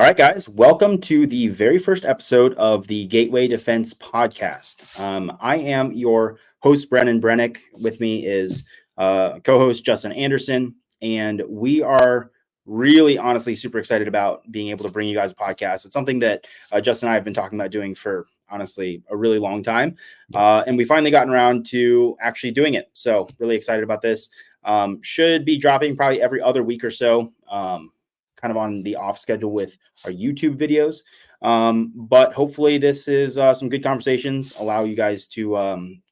All right, guys, welcome to the very first episode of the Gateway Defense podcast. I am your host, Brennan Brennecke. With me is co-host Justin Anderson, and we are really, honestly, super excited about being able to bring you guys a podcast. It's something that Justin and I have been talking about doing for, honestly, a really long time, and we finally gotten around to actually doing it. So, really excited about this. Should be dropping probably every other week or so. Kind of on the off schedule with our YouTube videos. But hopefully this is some good conversations, allow you guys to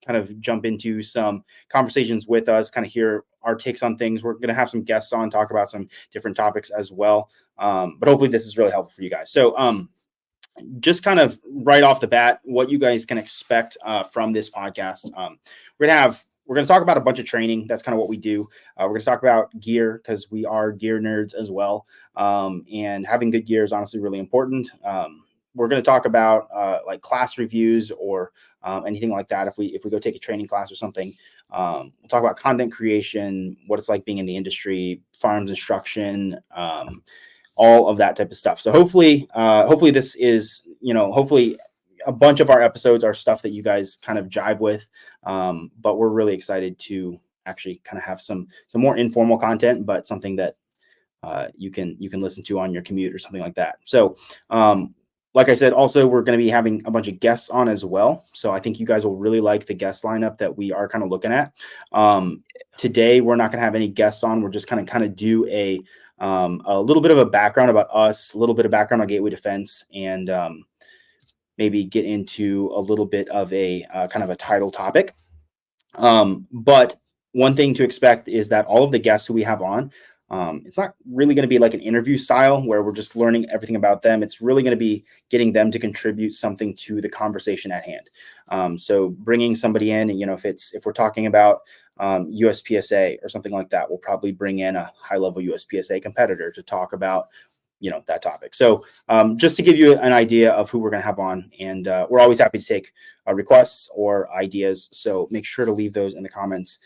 kind of jump into some conversations with us, kind of hear our takes on things. We're going to have some guests on, talk about some different topics as well. But hopefully this is really helpful for you guys. So just kind of right off the bat, what you guys can expect from this podcast. We're going to talk about a bunch of training. That's kind of what we do. We're going to talk about gear because we are gear nerds as well. And having good gear is honestly really important. We're going to talk about like class reviews or anything like that. If we go take a training class or something, we'll talk about content creation, what it's like being in the industry, firearms instruction, all of that type of stuff. So hopefully this is, hopefully a bunch of our episodes are stuff that you guys kind of jive with. But we're really excited to actually kind of have some more informal content, but something that you can listen to on your commute or something like that. So like I said, also we're going to be having a bunch of guests on as well. So I think you guys will really like the guest lineup that we are kind of looking at. Today we're not going to have any guests on. We're just kind of do a little bit of a background about us, a little bit of background on Gateway Defense, and maybe get into a little bit of a kind of a title topic. But one thing to expect is that all of the guests who we have on, it's not really going to be like an interview style where we're just learning everything about them. It's really going to be getting them to contribute something to the conversation at hand. So bringing somebody in, if we're talking about USPSA or something like that, we'll probably bring in a high-level USPSA competitor to talk about that topic. So just to give you an idea of who we're going to have on, and we're always happy to take requests or ideas. So make sure to leave those in the comments.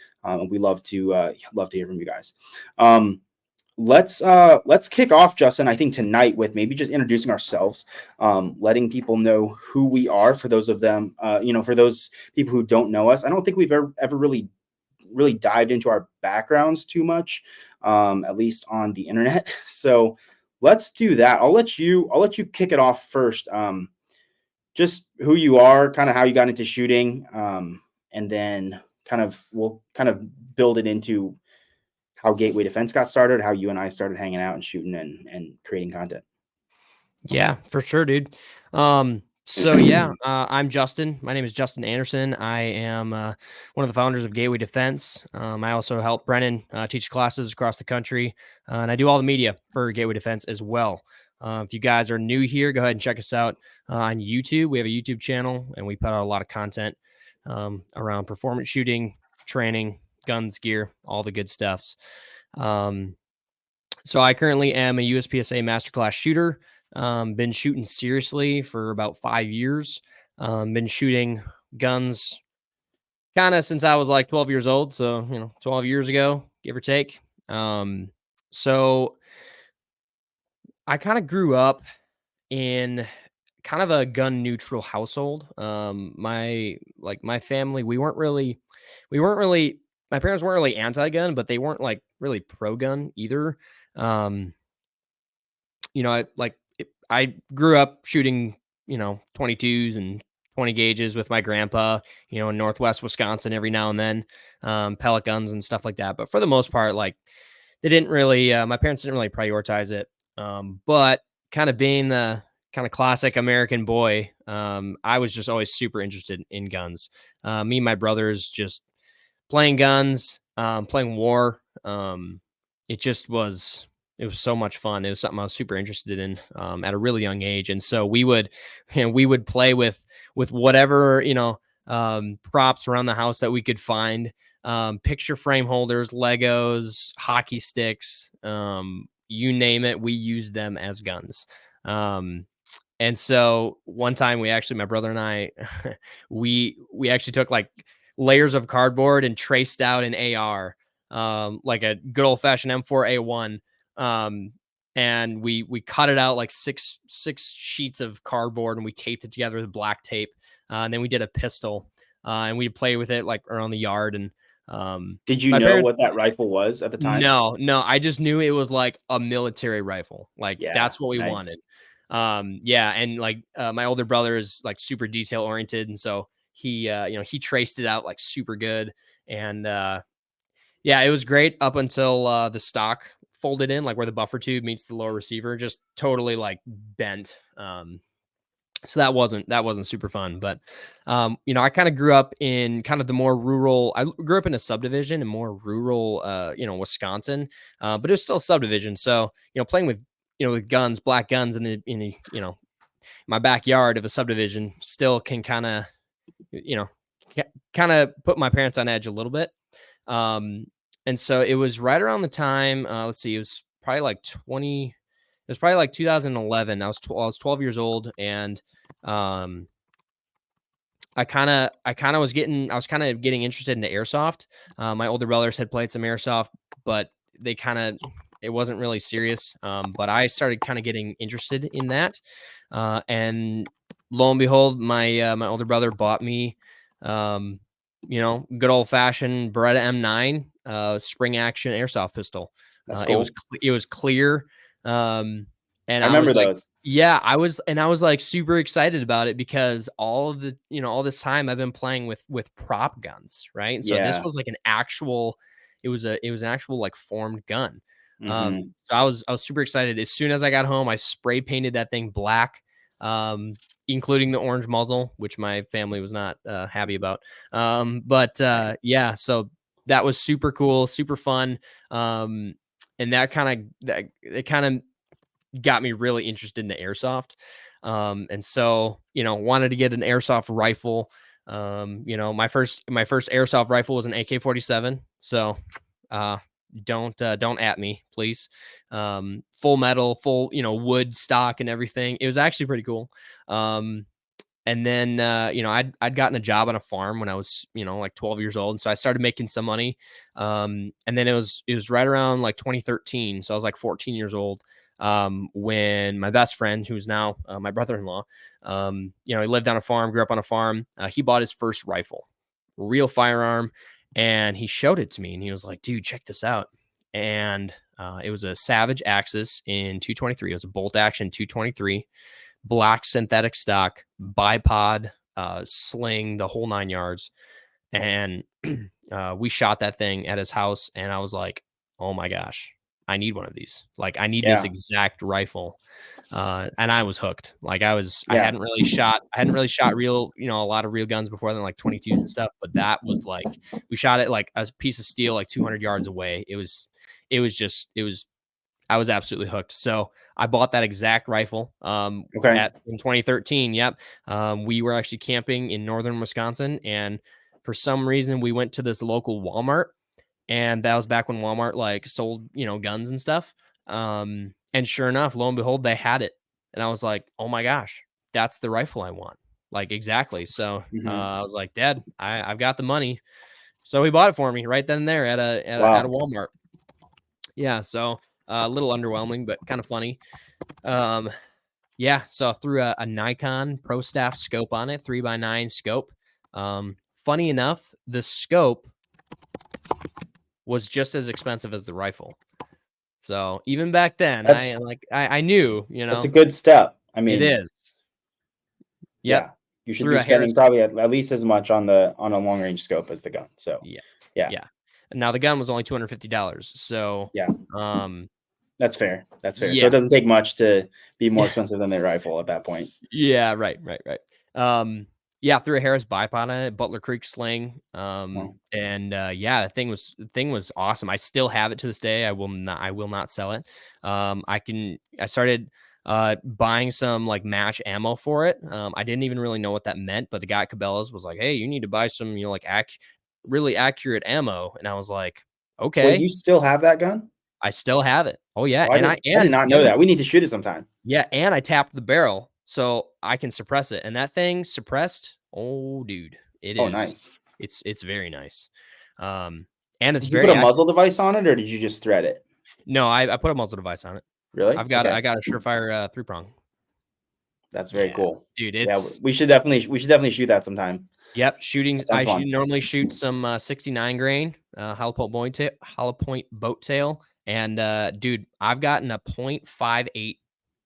We love to hear from you guys. Let's kick off, Justin, I think tonight with maybe just introducing ourselves, letting people know who we are for those of them, for those people who don't know us. I don't think we've ever really dived into our backgrounds too much, at least on the internet. So let's do that. I'll let you kick it off first. Just who you are, kind of how you got into shooting, and then we'll kind of build it into how Gateway Defense got started, how you and I started hanging out and shooting and creating content. Yeah, for sure, dude. I'm Justin. My name is Justin Anderson. I am one of the founders of Gateway Defense. I also help Brennan teach classes across the country, and I do all the media for Gateway Defense as well. If you guys are new here, go ahead and check us out on YouTube. We have a YouTube channel, and we put out a lot of content around performance shooting, training, guns, gear, all the good stuffs. So I currently am a USPSA masterclass shooter. Been shooting seriously for about 5 years. Been shooting guns kind of since I was like 12 years old. So, 12 years ago, give or take. So I kind of grew up in kind of a gun neutral household. My family, my parents weren't really anti-gun, but they weren't like really pro-gun either. I grew up shooting, 22s and 20 gauges with my grandpa, in Northwest Wisconsin every now and then, pellet guns and stuff like that. But for the most part, like they didn't really, my parents didn't really prioritize it. But kind of being the kind of classic American boy, I was just always super interested in guns. Me and my brothers just playing guns, playing war. It was so much fun. It was something I was super interested in at a really young age. And so we would play with whatever, props around the house that we could find, picture frame holders, Legos, hockey sticks, you name it. We used them as guns. And so one time my brother and I, we actually took like layers of cardboard and traced out an AR, like a good old fashioned M4A1, and we cut it out like six sheets of cardboard, and we taped it together with black tape. And then we did a pistol, and we'd play with it like around the yard. And Did you my know parents, what that rifle was at the time? no, I just knew it was like a military rifle. Like Yeah, that's what we nice. wanted. Yeah, and like my older brother is like super detail oriented, and so he he traced it out like super good. And yeah, it was great up until the stock folded in, like where the buffer tube meets the lower receiver, just totally like bent. So that wasn't super fun. But I kind of grew up in kind of the more rural. I grew up in a subdivision in more rural, Wisconsin, but it was still a subdivision. So playing with with guns, black guns in my backyard of a subdivision still can kind of put my parents on edge a little bit. And so it was right around the time, let's see, it was probably like 2011. I was 12 years old, and I kind of was getting interested into airsoft. My older brothers had played some airsoft, but it wasn't really serious. But I started kind of getting interested in that. And lo and behold, my older brother bought me, good old fashioned Beretta M9 spring action airsoft pistol. That's cool. It was clear. And I remember those. Yeah, I was like super excited about it because all this time I've been playing with prop guns, right? And so this was like an actual like formed gun. So I was super excited. As soon as I got home, I spray painted that thing black, including the orange muzzle, which my family was not happy about. Yeah, so that was super cool, super fun. And it kind of got me really interested in the airsoft. And so, wanted to get an airsoft rifle. My first airsoft rifle was an AK-47. So, don't at me, please. Full metal, full, wood stock and everything. It was actually pretty cool. And then, I'd gotten a job on a farm when I was, like 12 years old. And so I started making some money. And then it was right around like 2013. So I was like 14 years old. When my best friend, who's now my brother-in-law, he lived on a farm, grew up on a farm. He bought his first rifle, real firearm. And he showed it to me and he was like, dude, check this out. And it was a Savage Axis in 223. It was a bolt action 223. Black synthetic stock, bipod, sling, the whole 9 yards. And we shot that thing at his house. And I was like, oh my gosh, I need one of these. Like, I need this exact rifle. And I was hooked. Like I hadn't really shot real, a lot of real guns before then, like 22s and stuff. But that was like, we shot it like a piece of steel, like 200 yards away. I was absolutely hooked. So I bought that exact rifle in 2013. Yep. We were actually camping in northern Wisconsin, and for some reason we went to this local Walmart, and that was back when Walmart like sold, guns and stuff. And sure enough, lo and behold, they had it. And I was like, oh my gosh, that's the rifle I want. Like exactly. So I was like, Dad, I've got the money. So he bought it for me right then and there at a Walmart. Yeah. So a little underwhelming, but kind of funny. Yeah. So I threw a Nikon Pro Staff scope on it, 3x9 scope. Funny enough, the scope was just as expensive as the rifle. So even back then, I knew, That's a good step. I mean, it is. Yep. Yeah, you should be spending probably at least as much on a long range scope as the gun. So yeah. Now the gun was only $250. So that's fair. Yeah. So it doesn't take much to be more expensive than the rifle at that point. Yeah, right. Yeah, threw a Harris bipod on it, Butler Creek sling. And the thing was awesome. I still have it to this day. I will not sell it. I started buying some like match ammo for it. I didn't even really know what that meant, but the guy at Cabela's was like, "Hey, you need to buy some, like really accurate ammo." And I was like, "Okay." Wait, you still have that gun? I still have it. Oh yeah, I did not know that. We need to shoot it sometime. Yeah, and I tapped the barrel so I can suppress it, and that thing suppressed. Oh, dude, it is. Nice. It's very nice. And it's did you put a muzzle device on it, or did you just thread it? No, I put a muzzle device on it. Really? I've got Okay. I got a Surefire 3-prong. That's very Yeah, cool. dude, Yeah, it's we should definitely shoot that sometime. yep. Shooting, That sounds fun. normally shoot some 69 grain hollow point boat tail, and dude, I've gotten a .58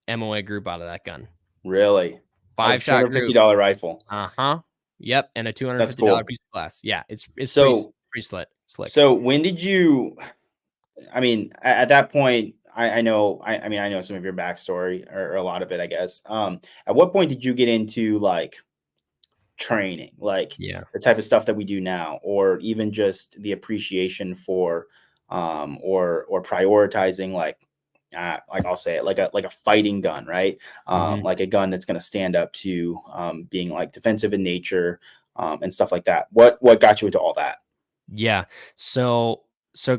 MOA group out of that gun. Really? Out of a 5-shot group. $250 rifle. Uh-huh. Yep, and a That's $250 cool. piece of glass. Yeah, it's So pretty slick. so when did you I mean, at that point, I know I know some of your backstory or a lot of it, I guess. At what point did you get into like training, like Yeah. the type of stuff that we do now, or even just the appreciation for or prioritizing like I'll say it like a fighting gun, right? Mhm. Like a gun that's going to stand up to being like defensive in nature and stuff like that. What got you into all that? Yeah. So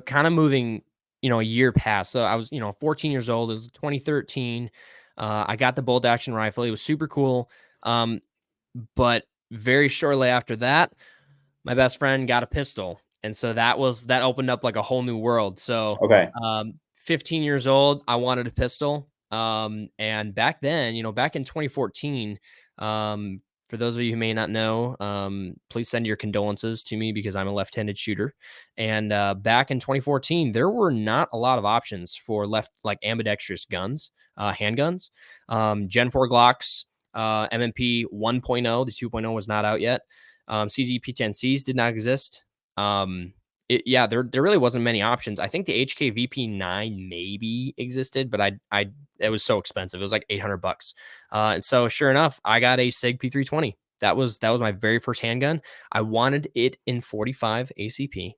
kind of moving, a year past. So I was, 14 years old. It was 2013. I got the bolt action rifle. It was super cool. Um, but very shortly after that, my best friend got a pistol. And so that opened up like a whole new world. So, Okay. 15 years old, I wanted a pistol. And back then, back in 2014, um, for those of you who may not know, please send your condolences to me because I'm a left-handed shooter. And back in 2014, there were not a lot of options for like ambidextrous guns, handguns. Gen 4 Glocks, MMP 1.0, the 2.0 was not out yet. CZP-10Cs did not exist. There really wasn't many options. I think the HK VP9 maybe existed, but it was so expensive. It was like $800. And so sure enough, I got a Sig P320. That was my very first handgun. I wanted it in 45 ACP,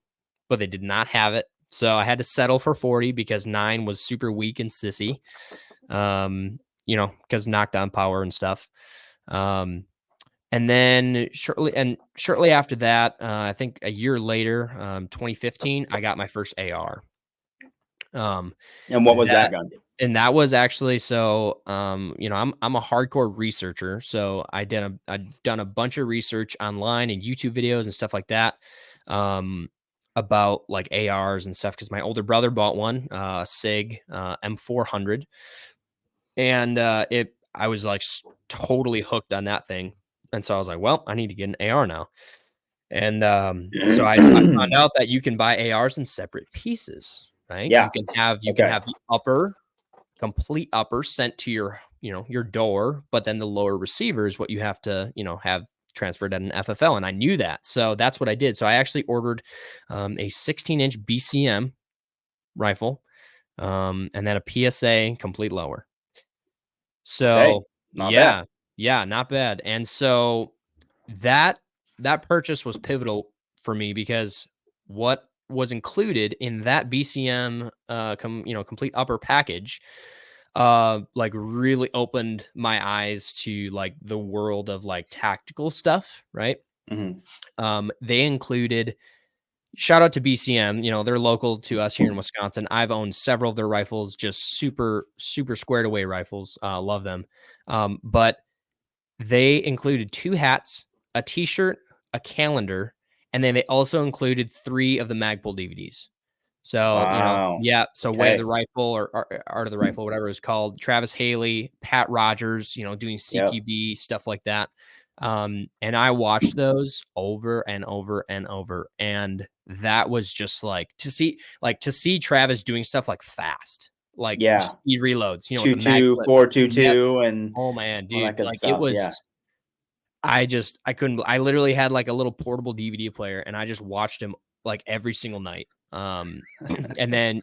but they did not have it. So I had to settle for 40 because 9 was super weak and sissy. Because knockdown power and stuff. And then shortly after that, I think a year later, 2015, I got my first AR. And what was that That gun? and that was actually so. I'm a hardcore researcher, so I'd done a bunch of research online and YouTube videos and stuff like that, about like ARs and stuff because my older brother bought one, Sig M400, and I was like totally hooked on that thing. And so I was like, well, I need to get an AR now. And so I found out that you can buy ARs in separate pieces, right? Yeah. You can Okay. have the complete upper sent to your door, but then the lower receiver is what you have to, have transferred at an FFL. And I knew that. So that's what I did. So I actually ordered a 16-inch BCM rifle, and then a PSA complete lower. Okay. So Not bad. yeah, not bad. And so that purchase was pivotal for me because what was included in that BCM complete upper package like really opened my eyes to like the world of like tactical stuff, right? Mhm. They included, shout out to BCM, they're local to us here in Wisconsin. I've owned several of their rifles, just super super squared away rifles. Love them. But they included 2 hats, a t-shirt, a calendar, and then they also included 3 of the Magpul DVDs. So, Wow. yeah, so Way of the Okay. Rifle or Art of the Rifle, whatever it's called, Travis Haley, Pat Rogers, doing Yep. CQB, stuff like that. And I watched those over and over and over. And that was just like to see Travis doing stuff like fast, like Yeah. speed reloads, with Two the mag two clip. four two Yep. two and Oh man, all that dude, good like it stuff. Yeah. was I couldn't I literally had like a little portable DVD player and I just watched him like every single night. And then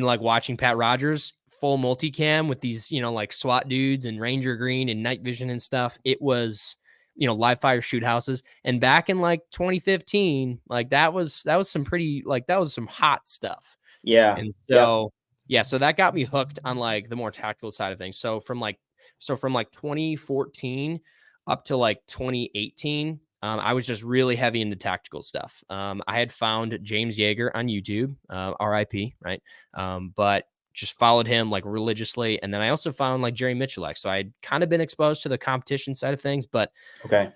like watching Pat Rogers full multicam with these, like SWAT dudes and Ranger Green and night vision and stuff. It was, live fire shoot houses. And back in like 2015, like that was some pretty like that was some hot stuff. Yeah. And Yep. so, yeah, so that got me hooked on like the more tactical side of things. So from 2014 up to like 2018, I was just really heavy into tactical stuff. I had found James Yeager on YouTube, RIP, right? But just followed him like religiously. And then I also found like Jerry Michalek. So I'd kind of been exposed to the competition side of things, but Okay.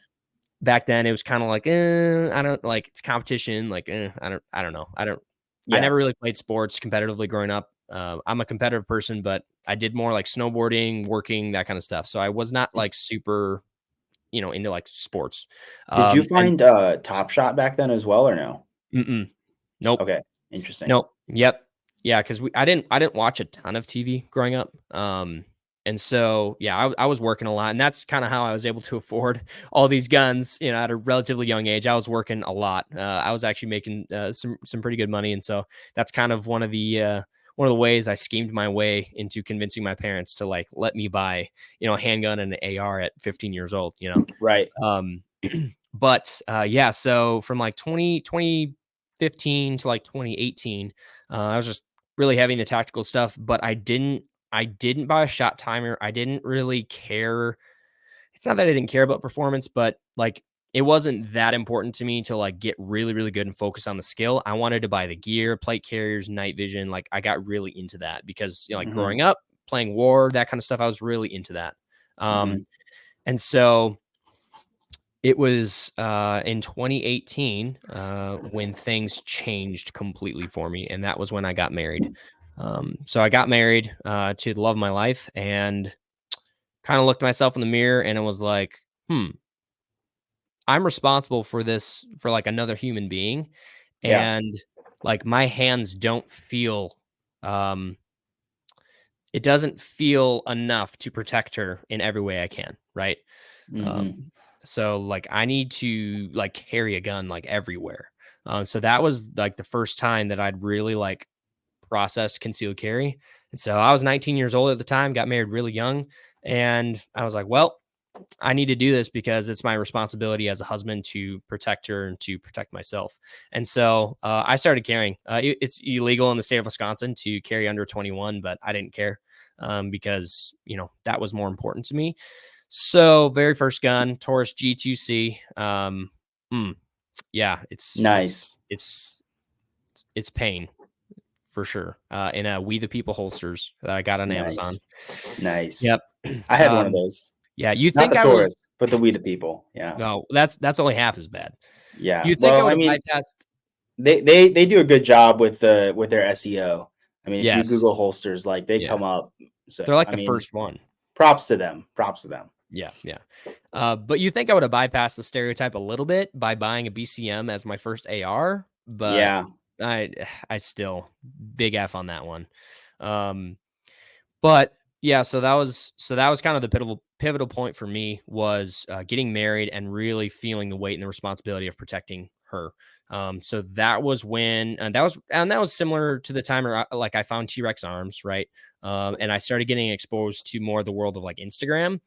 back then it was kind of like, I don't like it's competition. Like, I don't know. I never Yeah. really played sports competitively growing up. I'm a competitive person, but I did more like snowboarding, working, that kind of stuff. So I was not like super, into like sports. Did you And find Top Shot back then as well, or no? mm-mm, nope. Okay, interesting. Nope. Yep. Yeah, because I didn't watch a ton of TV growing up. And so yeah, I was working a lot, and that's kind of how I was able to afford all these guns. At a relatively young age, I was working a lot. I was actually making some pretty good money, and so that's kind of one of the ways I schemed my way into convincing my parents to like let me buy a handgun and an AR at 15 years old. Right. Um, but yeah, so from like 2015 to like 2018, I was just really having the tactical stuff, but I didn't buy a shot timer. I didn't really care. It's not that I didn't care about performance, but like it wasn't that important to me to like get really, really good and focus on the skill. I wanted to buy the gear, plate carriers, night vision. Like I got really into that because like Hmm. growing up, playing war, that kind of stuff, I was really into that. Hmm. And so it was in 2018 when things changed completely for me, and that was when I got married. So I got married to the love of my life, and kind of looked myself in the mirror, and it was like, I'm responsible for this for like another human being, Yeah. and like my hands don't feel, um, it doesn't feel enough to protect her in every way I can, right? Um, Hmm. so like I need to like carry a gun like everywhere. So that was like the first time that I'd really like processed concealed carry. And so I was 19 years old at the time, got married really young, and I was like, well, I need to do this because it's my responsibility as a husband to protect her and to protect myself. And so I started carrying. It's illegal in the state of Wisconsin to carry under 21, but I didn't care because that was more important to me. So very first gun, Taurus G2C. Mm, yeah, Nice. it's pain for sure. In a We the People holsters that I got on Amazon. Nice. Nice. Yep. I had one of Um, those. yeah, you Not think the I would have? Taurus, but the We the People. Yeah. No, that's only half as bad. Yeah. You think I Well, would I have mean, bypassed? they do a good job with their SEO. I mean, if you Yes. Google holsters, like they Yeah. come up. They're So like I the mean, first one. props to them. Props to them. Yeah, yeah. But you think I would have bypassed the stereotype a little bit by buying a BCM as my first AR, but Yeah. I I still big F on that one. Um, but yeah, so that was kind of the pivotal point for me was getting married and really feeling the weight and the responsibility of protecting her. So that was when, and that was similar to the time where like I found T-Rex arms, right? And I started getting exposed to more of the world of like Instagram.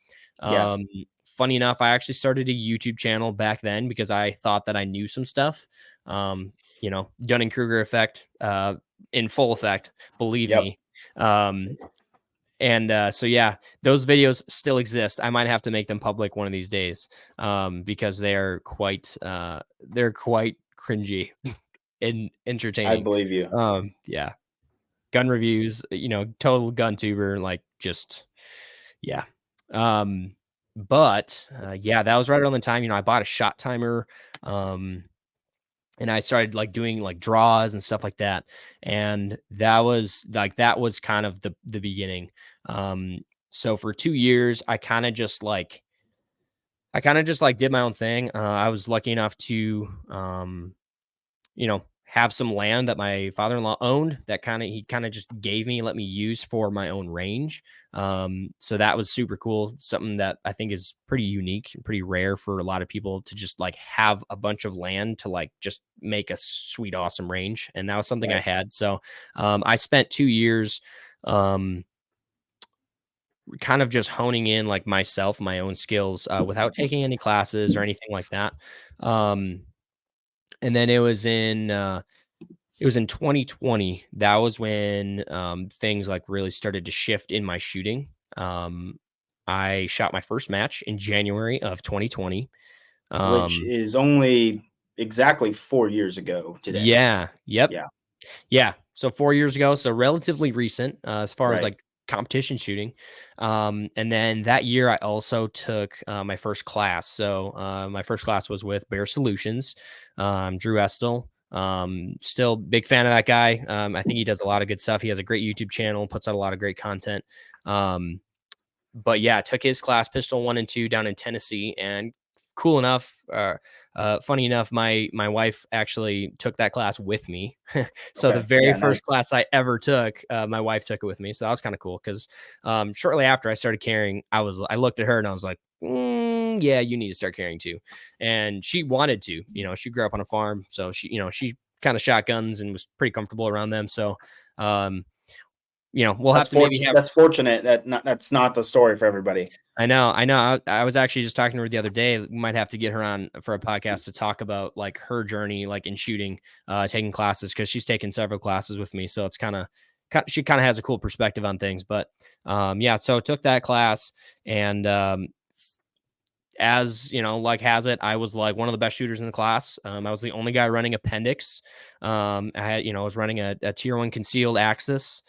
Yeah. Um, Funny enough, I actually started a YouTube channel back then because I thought that I knew some stuff. Dunning Kruger effect, in full effect, believe Yep. me. Um, and so yeah, those videos still exist. I might have to make them public one of these days, because they're quite cringy and I entertaining. believe you. Yeah, gun reviews, total gun tuber, like just yeah. But yeah, that was right around the time I bought a shot timer. Um, and I started like doing like draws and stuff like that. And that was kind of the beginning. Um, so for 2 years, I kind of just like did my own thing. I was lucky enough to have some land that my father-in-law owned that he kind of just gave me, let me use for my own range. So that was super cool. Something that I think is pretty unique and pretty rare for a lot of people to just like have a bunch of land to like just make a sweet, awesome range. And that was something I Right. had. So I spent 2 years um, kind of just honing in like myself, my own skills without taking any classes or anything like that. Um, and then it was in 2020. That was when things like really started to shift in my shooting. Um, I shot my first match in January of 2020. Which Um, is only exactly 4 years ago today. yeah, yep, Yeah. yeah. So 4 years ago, so relatively recent as far as Right. like competition shooting. And then that year, I also took my first class. So my first class was with Bear Solutions, Drew Estel. Still big fan of that guy. I think he does a lot of good stuff. He has a great YouTube channel, puts out a lot of great content. But yeah, took his class, pistol 1 and 2, down in Tennessee, and cool enough, funny enough, my wife actually took that class with me. So the Okay. very Yeah. first Nice. class I ever took, my wife took it with me. So that was kind of cool because shortly after I started carrying, I looked at her and I was like, yeah, you need to start carrying too. And she wanted to. She grew up on a farm, so she kind of shotguns and was pretty comfortable around them. So we'll have That's to maybe fortunate. have. That's fortunate that's not the story for everybody. I know. I was actually just talking to her the other day. We might have to get her on for a podcast to talk about like her journey, like in shooting, taking classes, because she's taken several classes with me. So it's she kind of has a cool perspective on things. But yeah, so took that class, and as like has it, I was like one of the best shooters in the class. I was the only guy running appendix. I had, I was running a tier 1 concealed Axis,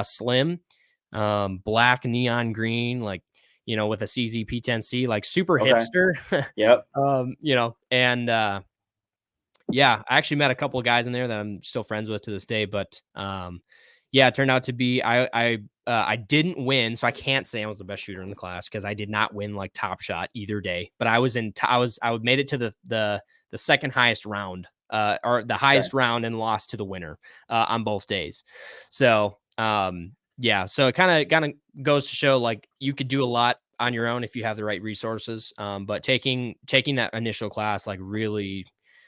slim, black neon green, like, with a CZ P10C, like super Okay. hipster. Yep. And yeah, I actually met a couple of guys in there that I'm still friends with to this day. But yeah, it turned out to be I didn't win, so I can't say I was the best shooter in the class because I did not win like top shot either day. But I was I made it to the second highest round, or the Okay. highest round, and lost to the winner on both days. So yeah, so it kind of goes to show like you could do a lot on your own if you have the right resources. But taking that initial class, like, really,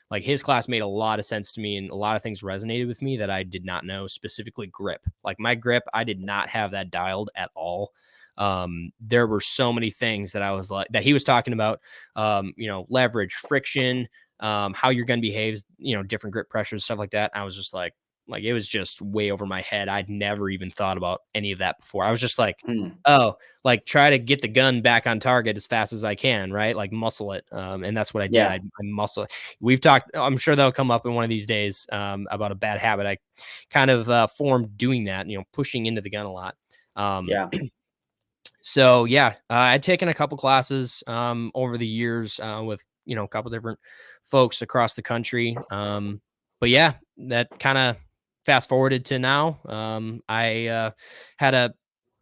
like, his class made a lot of sense to me, and a lot of things resonated with me that I did not know, specifically grip. Like my grip, I did not have that dialed at all. There were so many things that I was like, that he was talking about, leverage, friction, how you're going to behave, different grip pressures, stuff like that. I was just like it was just way over my head. I'd never even thought about any of that before. I was just like, Hmm. oh, like, try to get the gun back on target as fast as I can, right? Like, muscle it. And that's what I did. Yeah. I muscle it. We've talked, I'm sure that'll come up in one of these days, about a bad habit I kind of formed doing that, pushing into the gun a lot. Um, Yeah. so yeah, I'd taken a couple classes over the years with, a couple different folks across the country. But yeah, that kind of fast forwarded to now. I had a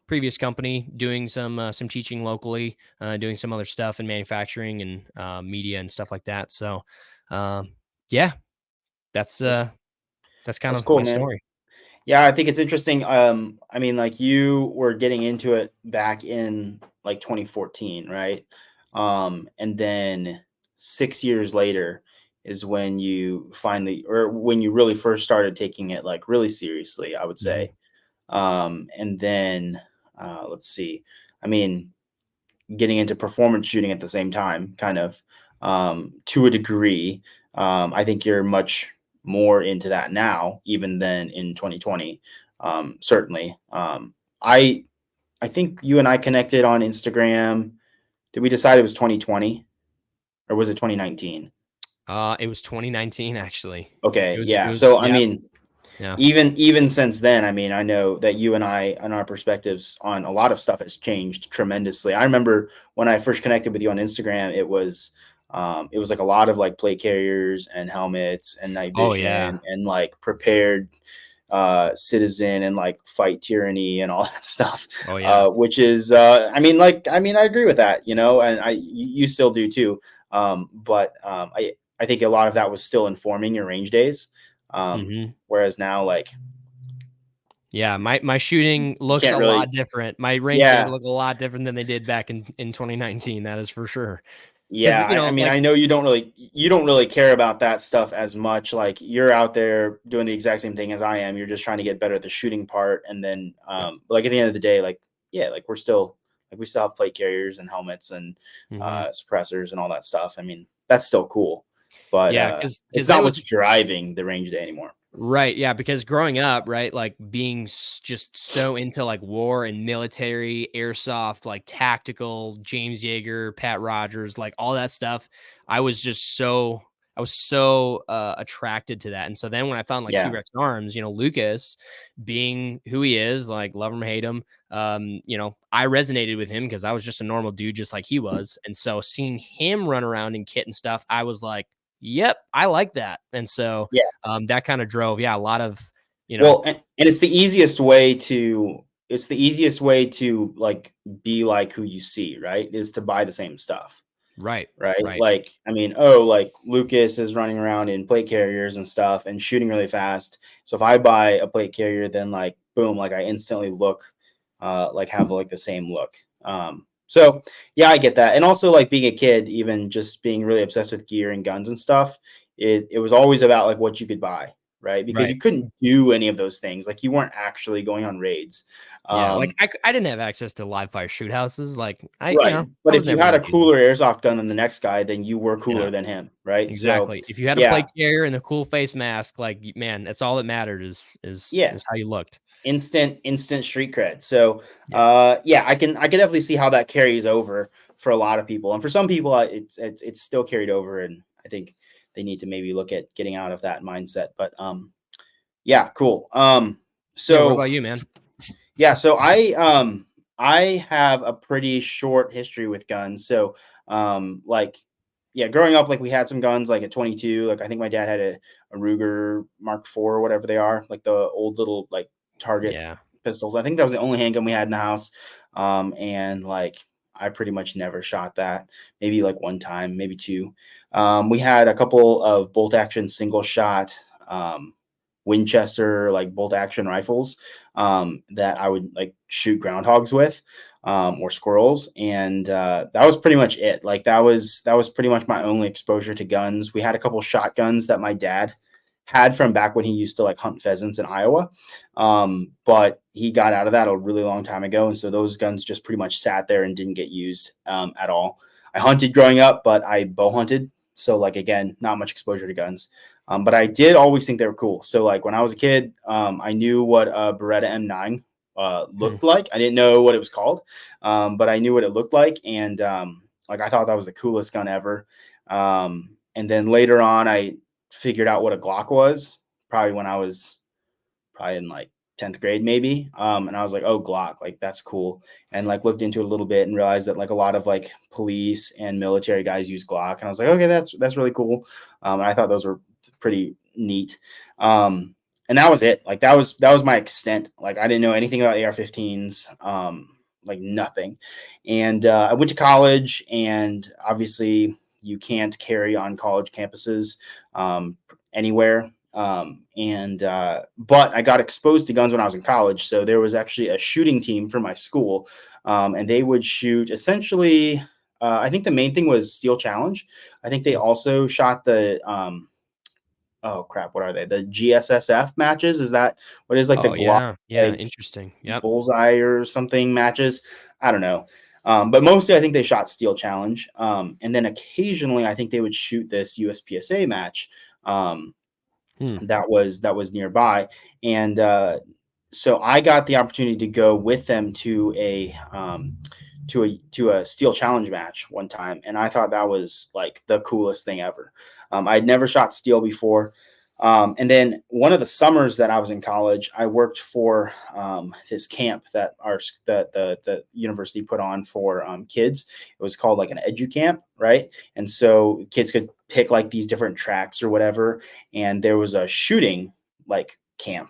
previous company doing some teaching locally, doing some other stuff in manufacturing and media and stuff like that. So yeah, that's That's, uh that's kind that's of cool, my man. story. Yeah, I think it's interesting. I mean, like you were getting into it back in like 2014, right? And then 6 years later is when you finally, or when you really first started taking it like really seriously, I would Mhm. say. And then let's see. I mean, getting into performance shooting at the same time, kind of, to a degree. I think you're much more into that now, even than in 2020. Certainly. I think you and I connected on Instagram. Did we decide it was 2020 or was it 2019? It was 2019 actually. Okay, It yeah. was So I yeah, mean, yeah. even since then, I mean, I know that you and I and our perspectives on a lot of stuff has changed tremendously. I remember when I first connected with you on Instagram, it was like a lot of like plate carriers and helmets and night Oh yeah. vision and like prepared citizen and like fight tyranny and all that stuff. Oh yeah. Which is I mean I agree with that, and you still do too. But I think a lot of that was still informing your range days. Hmm. Whereas now, like, Yeah, my shooting you looks can't a lot really. different. My range days Yeah, look a lot different than they did back in 2019. That is for sure. Because yeah. I mean, I know you don't really care about that stuff as much. Like, you're out there doing the exact same thing as I am. You're just trying to get better at the shooting part, and then Yeah. like at the end of the day, like, yeah, like we still have plate carriers and helmets and Hmm. suppressors and all that stuff. I mean, that's still cool, but Yeah, it's because it not was. what's driving the range day anymore. Right, yeah, because growing up, right, like, being just so into, like, war and military, airsoft, like, tactical, James Yeager, Pat Rogers, like, all that stuff, I was just so attracted to that. And so then when I found, like, Yeah, T-Rex Arms, Lucas being who he is, like, love him, hate him, I resonated with him because I was just a normal dude just like he was. And so seeing him run around in kit and stuff, I was like, Yep, I like that. And so Yeah. that kind of drove, a lot of, Well, and it's the easiest way to like be like who you see, right? Is to buy the same stuff. right, Right? right. Like, I mean, oh, like Lucas is running around in plate carriers and stuff and shooting really fast. So if I buy a plate carrier, then like boom, like I instantly look like have like the same look. So yeah, I get that. And also like being a kid, even just being really obsessed with gear and guns and stuff, it was always about like what you could buy, right? Because Right. you couldn't do any of those things. Like you weren't actually going on raids. Yeah, like Um, I didn't have access to live fire shoot houses. Like Right. I But was if you never had a gonna do that. cooler airsoft gun than the next guy, then you were Yeah, cooler than him, right? So, exactly. If you had a yeah, plate carrier and a cool face mask, like man, that's all that mattered yeah, is how you looked. instant street cred. So, Yep. yeah, I can definitely see how that carries over for a lot of people, and for some people, it's still carried over, and I think they need to maybe look at getting out of that mindset. But, yeah, cool. Yeah, what So about you, man? Yeah, so I have a pretty short history with guns. So like yeah, growing up like we had some guns like at 22, like I think my dad had a Ruger Mark IV or whatever they are, like the old little like target Yeah. pistols. I think that was the only handgun we had in the house. And like I pretty much never shot that. Maybe like one time, maybe two. We had a couple of bolt action single shot Winchester like bolt action rifles that I would like shoot groundhogs with or squirrels, and that was pretty much it. Like that was pretty much my only exposure to guns. We had a couple shotguns that my dad had from back when he used to like hunt pheasants in Iowa, but he got out of that a really long time ago, and so those guns just pretty much sat there and didn't get used at all. I hunted growing up, but I bow hunted, so like again, not much exposure to guns. But I did always think they were cool. So like when I was a kid, I knew what a Beretta M9 Hmm. looked like. I didn't know what it was called, but I knew what it looked like, and like I thought that was the coolest gun ever. And then later on, I figured out what a Glock was. Probably when I was probably in like 10th grade maybe, and I was like, oh, Glock, like that's cool, and like looked into it a little bit and realized that like a lot of like police and military guys use Glock, and I was like, okay, that's really cool. And I thought those were pretty neat. And that was it. Like that was my extent. Like I didn't know anything about AR-15s, like nothing. And I went to college, and obviously you can't carry on college campuses anywhere. And but I got exposed to guns when I was in college. So there was actually a shooting team for my school, and they would shoot essentially. I think the main thing was Steel Challenge. I think they also shot the oh crap, what are they? The GSSF matches? Is that what is like the Oh Glock yeah. Yeah. like Interesting. Yep. bullseye or something matches? I don't know. But mostly I think they shot Steel Challenge. And then occasionally I think they would shoot this USPSA match. Hmm. That was nearby, and so I got the opportunity to go with them to a steel challenge match one time, and I thought that was like the coolest thing ever. I'd never shot steel before. And then one of the summers that I was in college, I worked for this camp that the university put on for kids. It was called like an edu camp, right? And so kids could pick like these different tracks or whatever, and there was a shooting like camp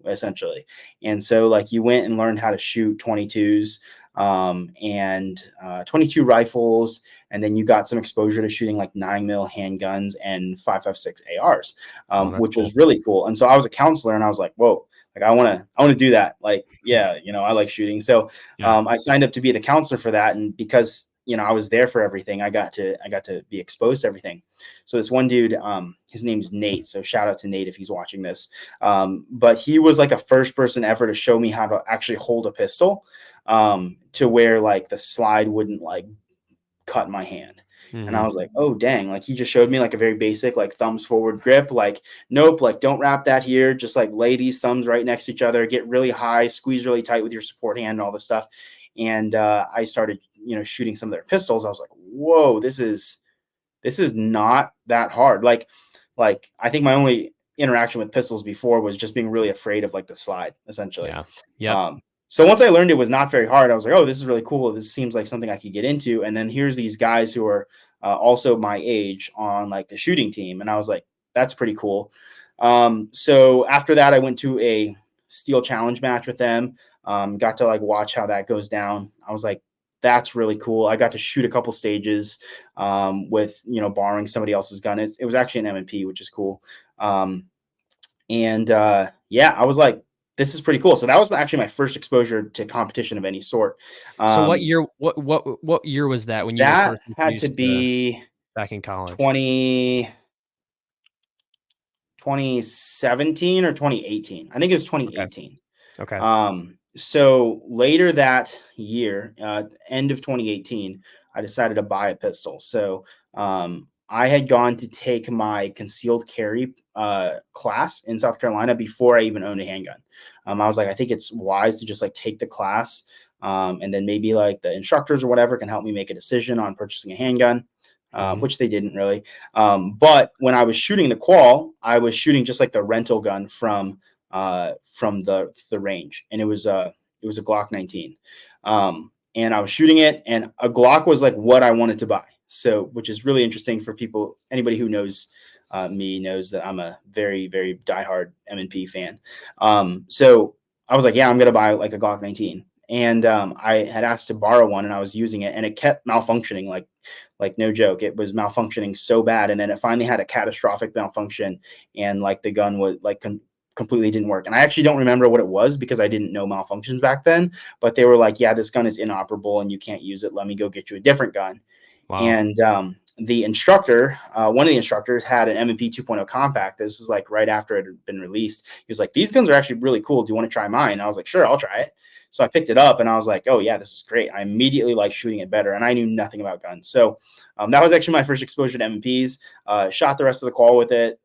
essentially. And so like you went and learned how to shoot 22s and 22 rifles, and then you got some exposure to shooting like 9mm handguns and 5.56 ARs, Oh, that's which cool. was really cool. And so I was a counselor, and I was like, whoa, like I want to do that. Like, yeah, I like shooting. So Yeah. I signed up to be the counselor for that, and because I was there for everything, I got to be exposed to everything. So this one dude, his name's Nate. So shout out to Nate if he's watching this. But he was like the first person ever to show me how to actually hold a pistol, to where like the slide wouldn't like cut my hand. And I Hmm. was like, oh dang, like he just showed me like a very basic like thumbs forward grip. Like, nope, like don't wrap that here. Just like lay these thumbs right next to each other, get really high, squeeze really tight with your support hand and all this stuff. And I started, shooting some of their pistols. I was like, whoa, this is not that hard. Like I think my only interaction with pistols before was just being really afraid of like the slide, essentially. Yeah. Yep. So once I learned it was not very hard, I was like, oh, this is really cool. This seems like something I could get into. And then here's these guys who are also my age on like the shooting team. And I was like, that's pretty cool. So after that, I went to a steel challenge match with them. Got to like watch how that goes down. I was like, that's really cool. I got to shoot a couple stages with, borrowing somebody else's gun. It was actually an M&P, which is cool. Yeah, I was like, this is pretty cool. So that was actually my first exposure to competition of any sort. So what year was that when you were That first had to introduced be back in college? 2017 or 2018. I think it was 2018. Okay. So later that year, end of 2018, I decided to buy a pistol. So I had gone to take my concealed carry class in South Carolina before I even owned a handgun. I was like, I think it's wise to just like take the class, and then maybe like the instructors or whatever can help me make a decision on purchasing a handgun. Which they didn't really. But when I was shooting the qual, I was shooting just like the rental gun from the range, and it was a Glock 19. And I was shooting it, and a Glock was like what I wanted to buy. So, which is really interesting for people. Anybody who knows me knows that I'm a very, very diehard M&P fan. So I was like, yeah, I'm gonna buy like a Glock 19. And I had asked to borrow one, and I was using it, and it kept malfunctioning, like no joke. It was malfunctioning so bad, and then it finally had a catastrophic malfunction, and like the gun was like completely didn't work. And I actually don't remember what it was because I didn't know malfunctions back then. But they were like, "Yeah, this gun is inoperable, and you can't use it. Let me go get you a different gun." Wow. And the instructor, one of the instructors, had an M&P 2.0 compact. This was like right after it had been released. He was like, "These guns are actually really cool. Do you want to try mine?" And I was like, "Sure, I'll try it." So I picked it up, and I was like, "Oh yeah, this is great." I immediately like shooting it better, and I knew nothing about guns. So that was actually my first exposure to M&Ps. Shot the rest of the qual with it.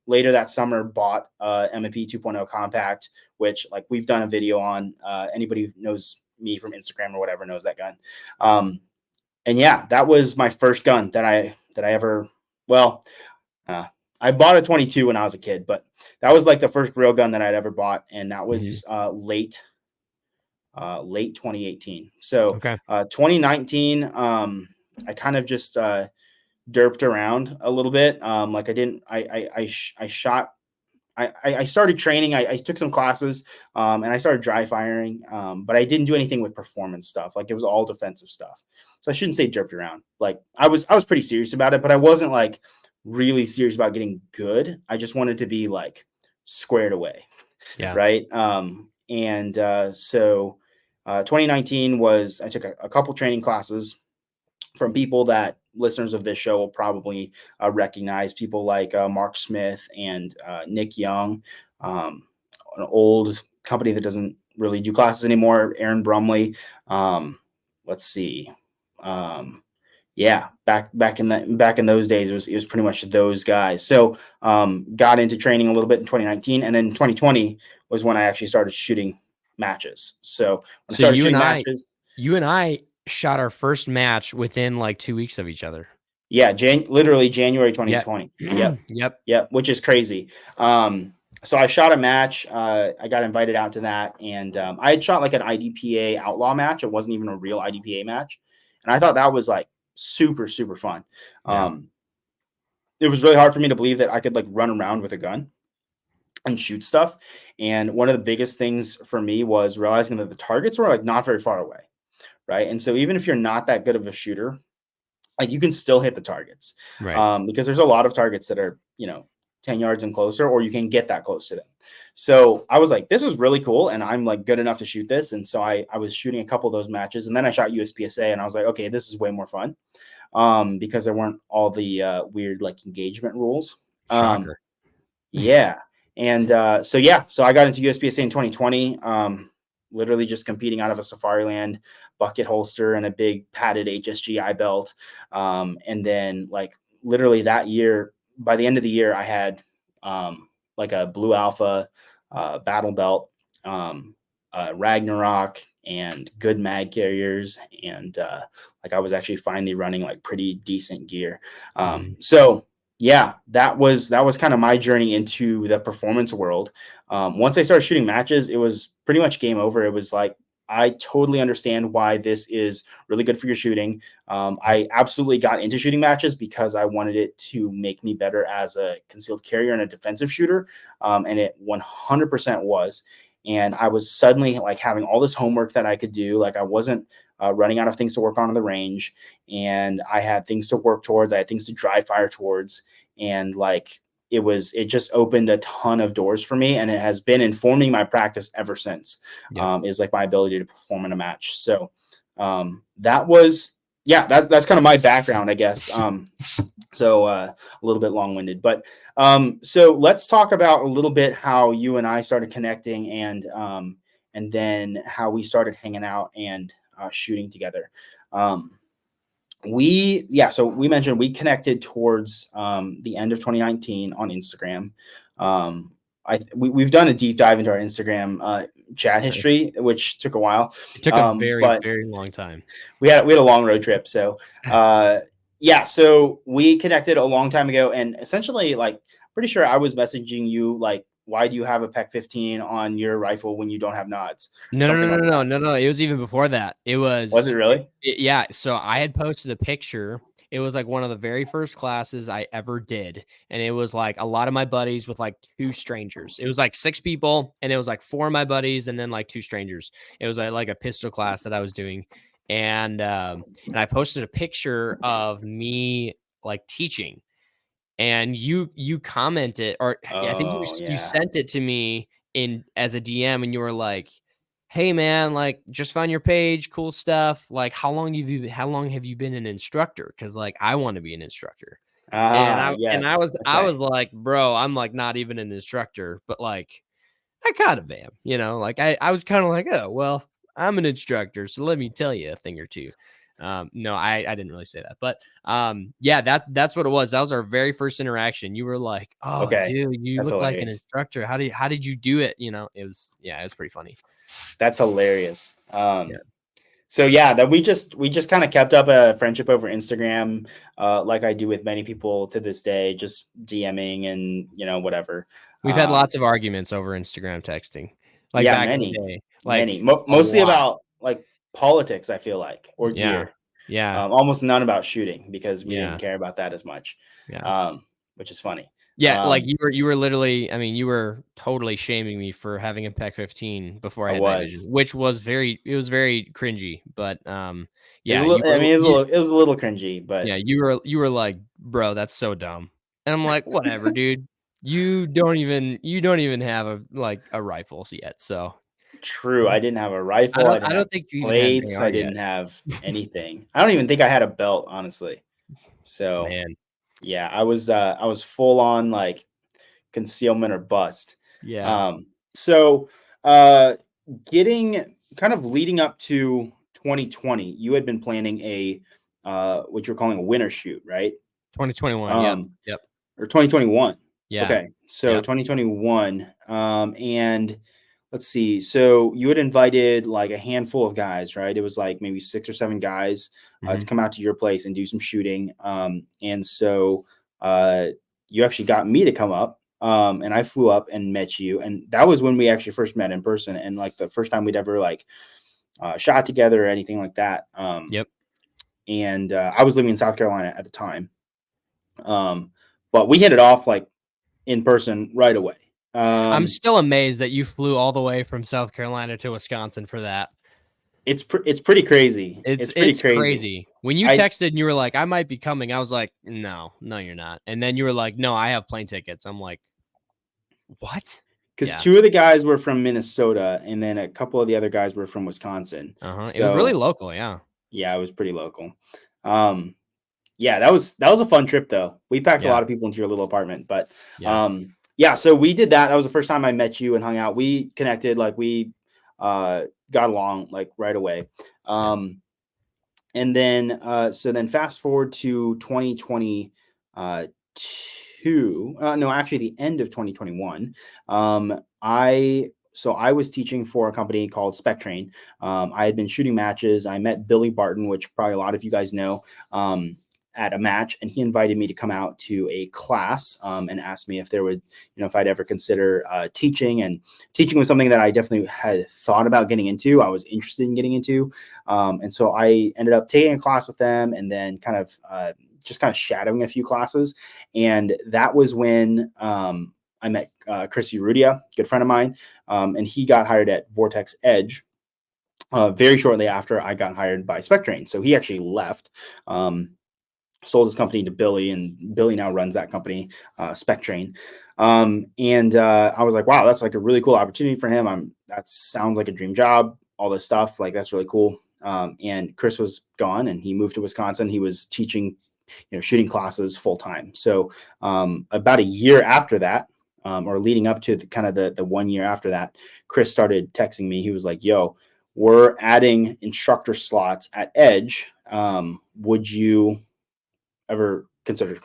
Later that summer, bought M&P 2.0 compact, which like we've done a video on. Anybody who knows me from Instagram or whatever knows that gun. And yeah, that was my first gun that I ever. Well, I bought a 22 when I was a kid, but that was like the first real gun that I'd ever bought, and that was late 2018. So Okay. 2019, I kind of just derped around a little bit. Like I didn't. I shot. I started training. I took some classes, and I started dry firing, but I didn't do anything with performance stuff. Like it was all defensive stuff. So I shouldn't say derped around. Like I was pretty serious about it, but I wasn't like really serious about getting good. I just wanted to be like squared away. Yeah. Right. So 2019 was, I took a couple training classes from people that listeners of this show will probably recognize, people like Mark Smith and Nick Young, an old company that doesn't really do classes anymore, Aaron Brumley. Let's see. Yeah, back in those days, it was pretty much those guys. So got into training a little bit in 2019, and then 2020 was when I actually started shooting matches. So when I started shooting matches, you and I shot our first match within like 2 weeks of each other. yeah, literally January 2020. Yep, which is crazy. So I shot a match. I got invited out to that, and I had shot like an IDPA outlaw match. It wasn't even a real IDPA match, and I thought that was like super fun. It was really hard for me to believe that I could like run around with a gun and shoot stuff. And one of the biggest things for me was realizing that the targets were like not very far away, right? And so even if you're not that good of a shooter, like you can still hit the targets, right? Because there's a lot of targets that are 10 yards and closer, or you can get that close to them. So I was like, this is really cool, and I'm like good enough to shoot this. And so I was shooting a couple of those matches, and then I shot USPSA, and I was like, okay, this is way more fun, because there weren't all the weird like engagement rules. Shocker. Yeah. And so I got into USPSA in 2020, literally just competing out of a Safariland bucket holster and a big padded HSGI belt. And then like literally that year, by the end of the year, I had like a Blue Alpha battle belt, Ragnarok, and good mag carriers. And like I was actually finally running like pretty decent gear. So yeah, that was kind of my journey into the performance world. Once I started shooting matches, it was pretty much game over. It was like I totally understand why this is really good for your shooting. I absolutely got into shooting matches because I wanted it to make me better as a concealed carrier and a defensive shooter. And it 100% was. And I was suddenly like having all this homework that I could do. Like I wasn't running out of things to work on in the range, and I had things to work towards. I had things to dry fire towards, and like it just opened a ton of doors for me, and it has been informing my practice ever since. Yep. Is like my ability to perform in a match. So that was that's kind of my background, I guess. So a little bit long-winded, but so let's talk about a little bit how you and I started connecting, and then how we started hanging out and shooting together. So we mentioned we connected towards the end of 2019 on Instagram. We've done a deep dive into our Instagram chat history, which took a while. It took a very, But very long time. we had a long road trip. So so we connected a long time ago, and essentially, like, pretty sure I was messaging you like, why do you have a PEC 15 on your rifle when you don't have nods? No. It was even before that. Was it really? Yeah. So I had posted a picture. It was like one of the very first classes I ever did. And it was like a lot of my buddies with like 2 strangers. It was like 6 people, and it was like 4 of my buddies and then like 2 strangers. It was like a pistol class that I was doing. And I posted a picture of me like teaching, and you commented, or I think Oh you yeah. sent it to me in as a DM, and you were like, "Hey man, like just found your page, cool stuff. Like how long have you been an instructor? Because like I want to be an instructor." And Yes. I Okay. was like, "Bro, I'm like not even an instructor, but like I kind of am, you know, like I was kind of like, oh, well, I'm an instructor, so let me tell you a thing or two." No, I didn't really say that, but yeah, that's what it was. That was our very first interaction. You were like, oh, Okay. dude, you That's look like an hilarious. instructor. How did you do it? You know, it was pretty funny. That's hilarious. Yeah. So yeah, that we just kind of kept up a friendship over Instagram, like I do with many people to this day, just DMing and whatever. We've had Um, lots of arguments over Instagram texting, like yeah, back in the many, day, many, like a mostly lot. about like politics. I feel like, or Yeah. gear. Yeah. Almost none about shooting because we didn't Yeah. care about that as much, Yeah. which is funny. Yeah, like Um, you were literally, I mean, you were totally shaming me for having a PEC 15 before I I had night vision, was. which was very cringy, but It was yeah, a little. I mean, it was a little cringy, but you were like, "Bro, that's so dumb." And I'm like, "Whatever, dude. You don't even have a rifle yet." So, true. I didn't have a rifle. I I didn't have don't think you even had an plates. I AR yet. didn't have anything. I don't even think I had a belt, honestly. So Man. yeah, I was full on like concealment or bust. Yeah. So uh, getting kind of leading up to 2020, you had been planning a what you're calling a winter shoot, right? 2021. Yep. Um, Yep. or 2021. Yeah. Okay, so Yep. 2021, and let's see. So you had invited like a handful of guys, right? It was like maybe 6 or 7 guys to Mhm. come out to your place and do some shooting. And so you actually got me to come up, and I flew up and met you, and that was when we actually first met in person, and like the first time we'd ever like shot together or anything like that. Yep. And I was living in South Carolina at the time, um, but we hit it off like in person right away. I'm still amazed that you flew all the way from South Carolina to Wisconsin for that. It's pretty crazy. It's pretty It's crazy. crazy. When you I texted and you were like, "I might be coming," I was like, "No, no, you're not." And then you were like, "No, I have plane tickets." I'm like, "What?" Because Yeah. 2 of the guys were from Minnesota, and then a couple of the other guys were from Wisconsin. Uh-huh. It was really So local, yeah. yeah, it was pretty local. Um, yeah, that was a fun trip though. We packed a Yeah. lot of people into your little apartment, but Yeah. yeah, so we did that. That was the first time I met you and hung out. We connected, like we got along like right away. Yeah. And then so then fast forward to 2020 no, actually the end of 2021. I was teaching for a company called I had been shooting matches. I met Billy Barton, which probably a lot of you guys know, at a match, and he invited me to come out to a class and asked me if there would, if I'd ever consider teaching. And teaching was something that I definitely had thought about getting into. I was interested in getting into. And so I ended up taking a class with them and then kind of shadowing a few classes. And that was when I met Chris Urrutia, good friend of mine, and he got hired at Vortex Edge very shortly after I got hired by Spectrain. So he actually left, sold his company to Billy, and Billy now runs that company, Spectrain. And I was like, wow, that's like a really cool opportunity for him. That sounds like a dream job, all this stuff. Like, that's really cool. And Chris was gone and he moved to Wisconsin. He was teaching, shooting classes full time. So about a year after that, or leading up to the 1 year after that, Chris started texting me. He was like, yo, we're adding instructor slots at Edge. Would you ever consider,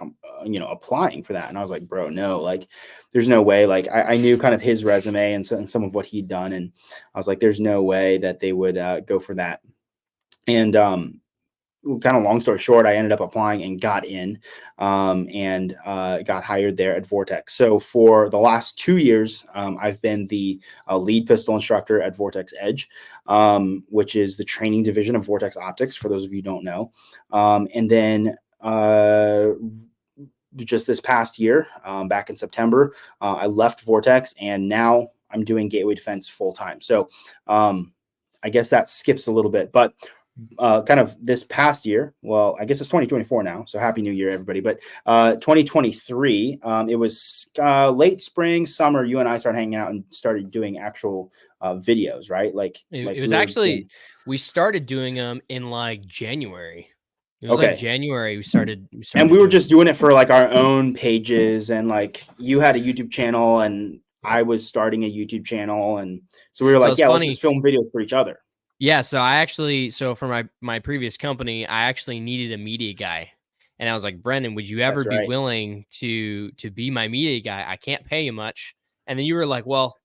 applying for that? And I was like, bro, no, like, there's no way. Like, I knew kind of his resume and some of what he'd done. And I was like, there's no way that they would go for that. And kind of long story short, I ended up applying and got in, and got hired there at Vortex. So for the last 2 years, I've been the lead pistol instructor at Vortex Edge, which is the training division of Vortex Optics, for those of you who don't know. And then just this past year, back in September, I left Vortex, and now I'm doing Gateway Defense full time. So I guess that skips a little bit, but kind of this past year, well, I guess it's 2024 now, so happy new year, everybody. But 2023, it was late spring, summer, you and I started hanging out and started doing actual videos, right? It was actually, we started doing them in like January. It was okay. like January we started and we were just doing it for like our own pages, and like you had a YouTube channel and I was starting a YouTube channel, and so we were like, yeah, let's just film videos for each other. Yeah, so for my previous company, I actually needed a media guy. And I was like, Brennan, would you ever be willing to be my media guy? I can't pay you much. And then you were like, well,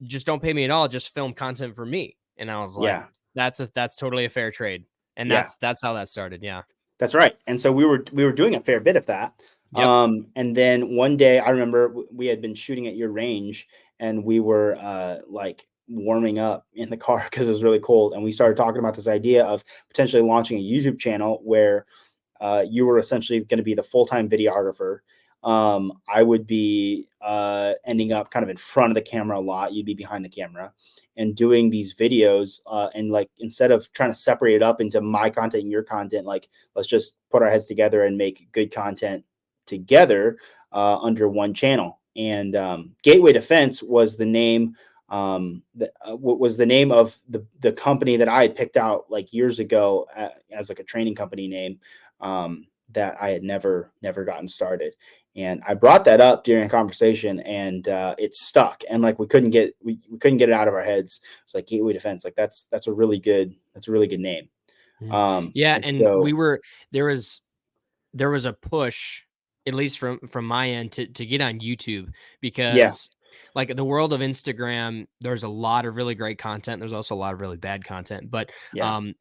just don't pay me at all, just film content for me. And I was like, that's totally a fair trade. And that's how that started. Yeah. That's right. And so we were doing a fair bit of that. Yep. And then one day I remember we had been shooting at your range, and we were like warming up in the car because it was really cold. And we started talking about this idea of potentially launching a YouTube channel where you were essentially going to be the full-time videographer. I would be ending up kind of in front of the camera a lot. You'd be behind the camera and doing these videos. And like, instead of trying to separate it up into my content and your content, like, let's just put our heads together and make good content together under one channel. And Gateway Defense was the name. Was the name of the company that I had picked out like years ago as like a training company name that I had never gotten started. And I brought that up during a conversation, and it stuck. And like we couldn't get it out of our heads. It's like Gateway Defense, like that's a really good name. Yeah, and so there was a push, at least from my end, to get on YouTube, because like the world of Instagram, there's a lot of really great content. There's also a lot of really bad content, but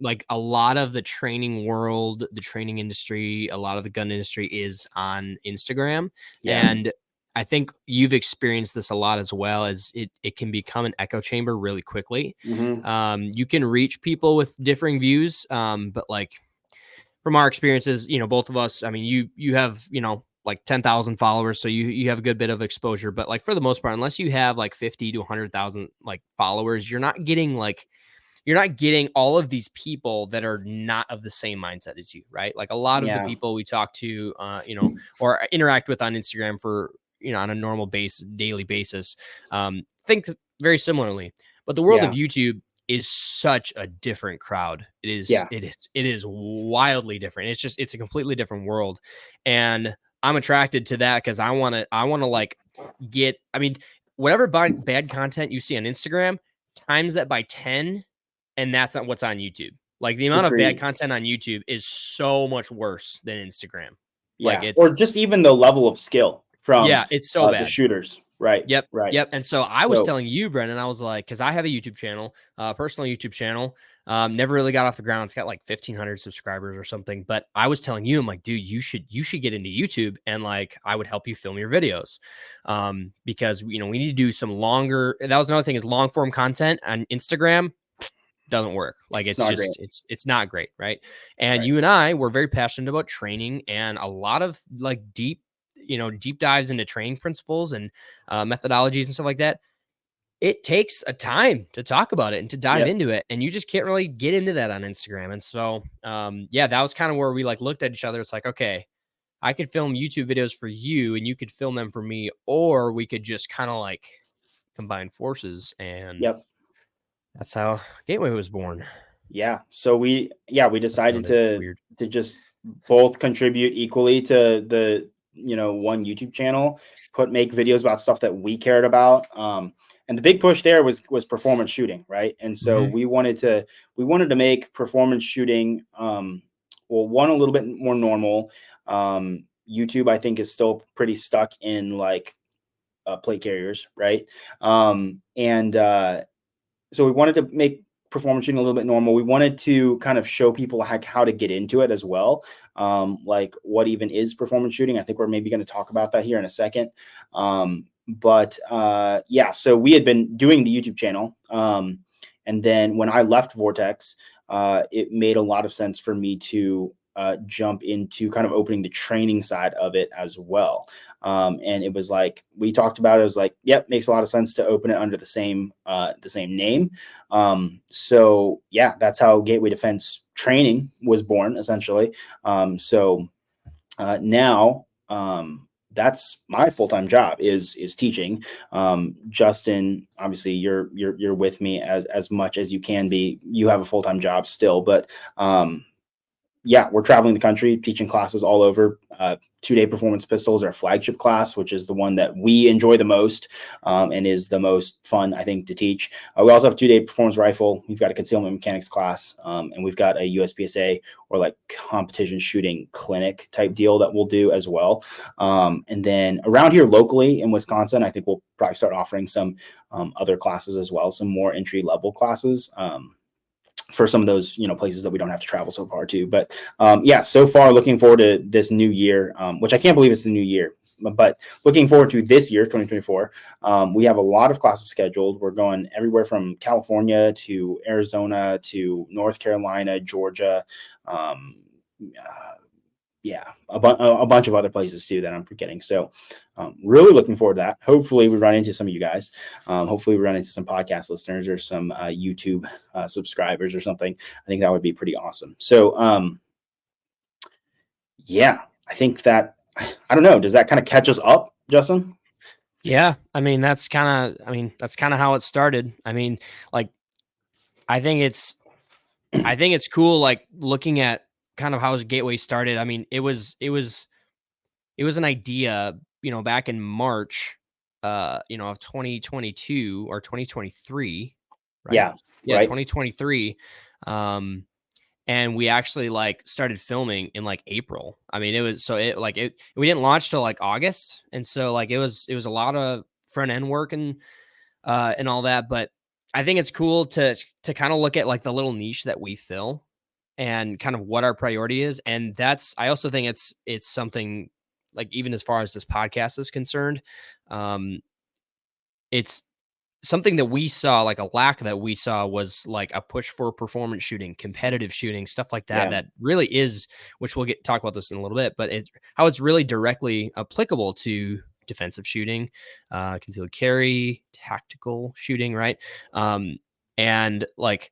like a lot of the training world, the training industry, a lot of the gun industry is on Instagram. And I think you've experienced this a lot as well, as it can become an echo chamber really quickly. You can reach people with differing views, but like from our experiences, both of us, I mean, you have, like 10,000 followers. So you have a good bit of exposure, but like for the most part, unless you have like 50 to 100,000 like followers, you're not getting all of these people that are not of the same mindset as you, right? Like a lot of the people we talk to, or interact with on Instagram for, on a normal daily basis, think very similarly, but the world of YouTube is such a different crowd. It is wildly different. It's a completely different world. And I'm attracted to that because I want to like get, I mean, whatever bad content you see on Instagram, times that by 10, and that's not what's on YouTube. Like the amount of bad content on YouTube is so much worse than Instagram. Like or just even the level of skill from it's so bad. The shooters. Right. Yep. And so I was telling you, Brennan, I was like, because I have a YouTube channel, personal YouTube channel. Never really got off the ground. It's got like 1,500 subscribers or something. But I was telling you, I'm like, dude, you should get into YouTube, and like I would help you film your videos, because we need to do some longer. That was another thing, is long form content on Instagram doesn't work. Like It's it's not great. just it's not great, right? And Right. you and I were very passionate about training, and a lot of like deep dives into training principles and methodologies and stuff like that. It takes a time to talk about it and to dive Yep. into it, and you just can't really get into that on Instagram. And so yeah, that was kind of where we like looked at each other. It's like, okay, I could film YouTube videos for you and you could film them for me, or we could just kind of like combine forces. And Yep. that's how Gateway was born. Yeah. So we That decided sounded weird. to just both contribute equally to the one YouTube channel, make videos about stuff that we cared about. And the big push there was performance shooting, right? And so Mhm. we wanted to make performance shooting well, one, a little bit more normal. YouTube, I think, is still pretty stuck in like plate carriers, right? And so we wanted to make performance shooting a little bit normal. We wanted to kind of show people how to get into it as well. Like what even is performance shooting. I think we're maybe going to talk about that here in a second. But yeah, so we had been doing the YouTube channel. And then when I left Vortex, it made a lot of sense for me to jump into kind of opening the training side of it as well. And it was like we talked about it. It was like, yep, makes a lot of sense to open it under the same name. So yeah, that's how Gateway Defense Training was born, essentially. So now that's my full-time job is teaching. Justin, obviously you're with me as much as you can be. You have a full-time job still, but yeah, we're traveling the country, teaching classes all over. 2-day performance pistols, our flagship class, which is the one that we enjoy the most, and is the most fun, I think, to teach. We also have 2-day performance rifle. We've got a concealment mechanics class, and we've got a USPSA or like competition shooting clinic type deal that we'll do as well. And then around here locally in Wisconsin, I think we'll probably start offering some other classes as well, some more entry level classes. For some of those places that we don't have to travel so far to. But yeah, so far looking forward to this new year, which I can't believe it's the new year, but looking forward to this year, 2024. We have a lot of classes scheduled. We're going everywhere from California to Arizona to North Carolina, Georgia, yeah, a bunch of other places too that I'm forgetting. So really looking forward to that. Hopefully we run into some of you guys. Hopefully we run into some podcast listeners or some YouTube subscribers or something. I think that would be pretty awesome. So yeah, I think that, I don't know, does that kind of catch us up, Justin? Yeah, that's kind of how it started. Like I think it's cool, like looking at kind of how Gateway started. It was an idea, back in March, of 2022 or 2023, right? Yeah, Yeah, right. 2023. And we actually like started filming in like April. We didn't launch till like August. And so like it was a lot of front end work and all that. But I think it's cool to kind of look at like the little niche that we fill and kind of what our priority is. And I also think it's something like, even as far as this podcast is concerned, it's something that we saw, like a lack that we saw was like a push for performance shooting, competitive shooting, stuff like that. Yeah. That really is, which we'll talk about this in a little bit, but it's how it's really directly applicable to defensive shooting, concealed carry, tactical shooting, right? And like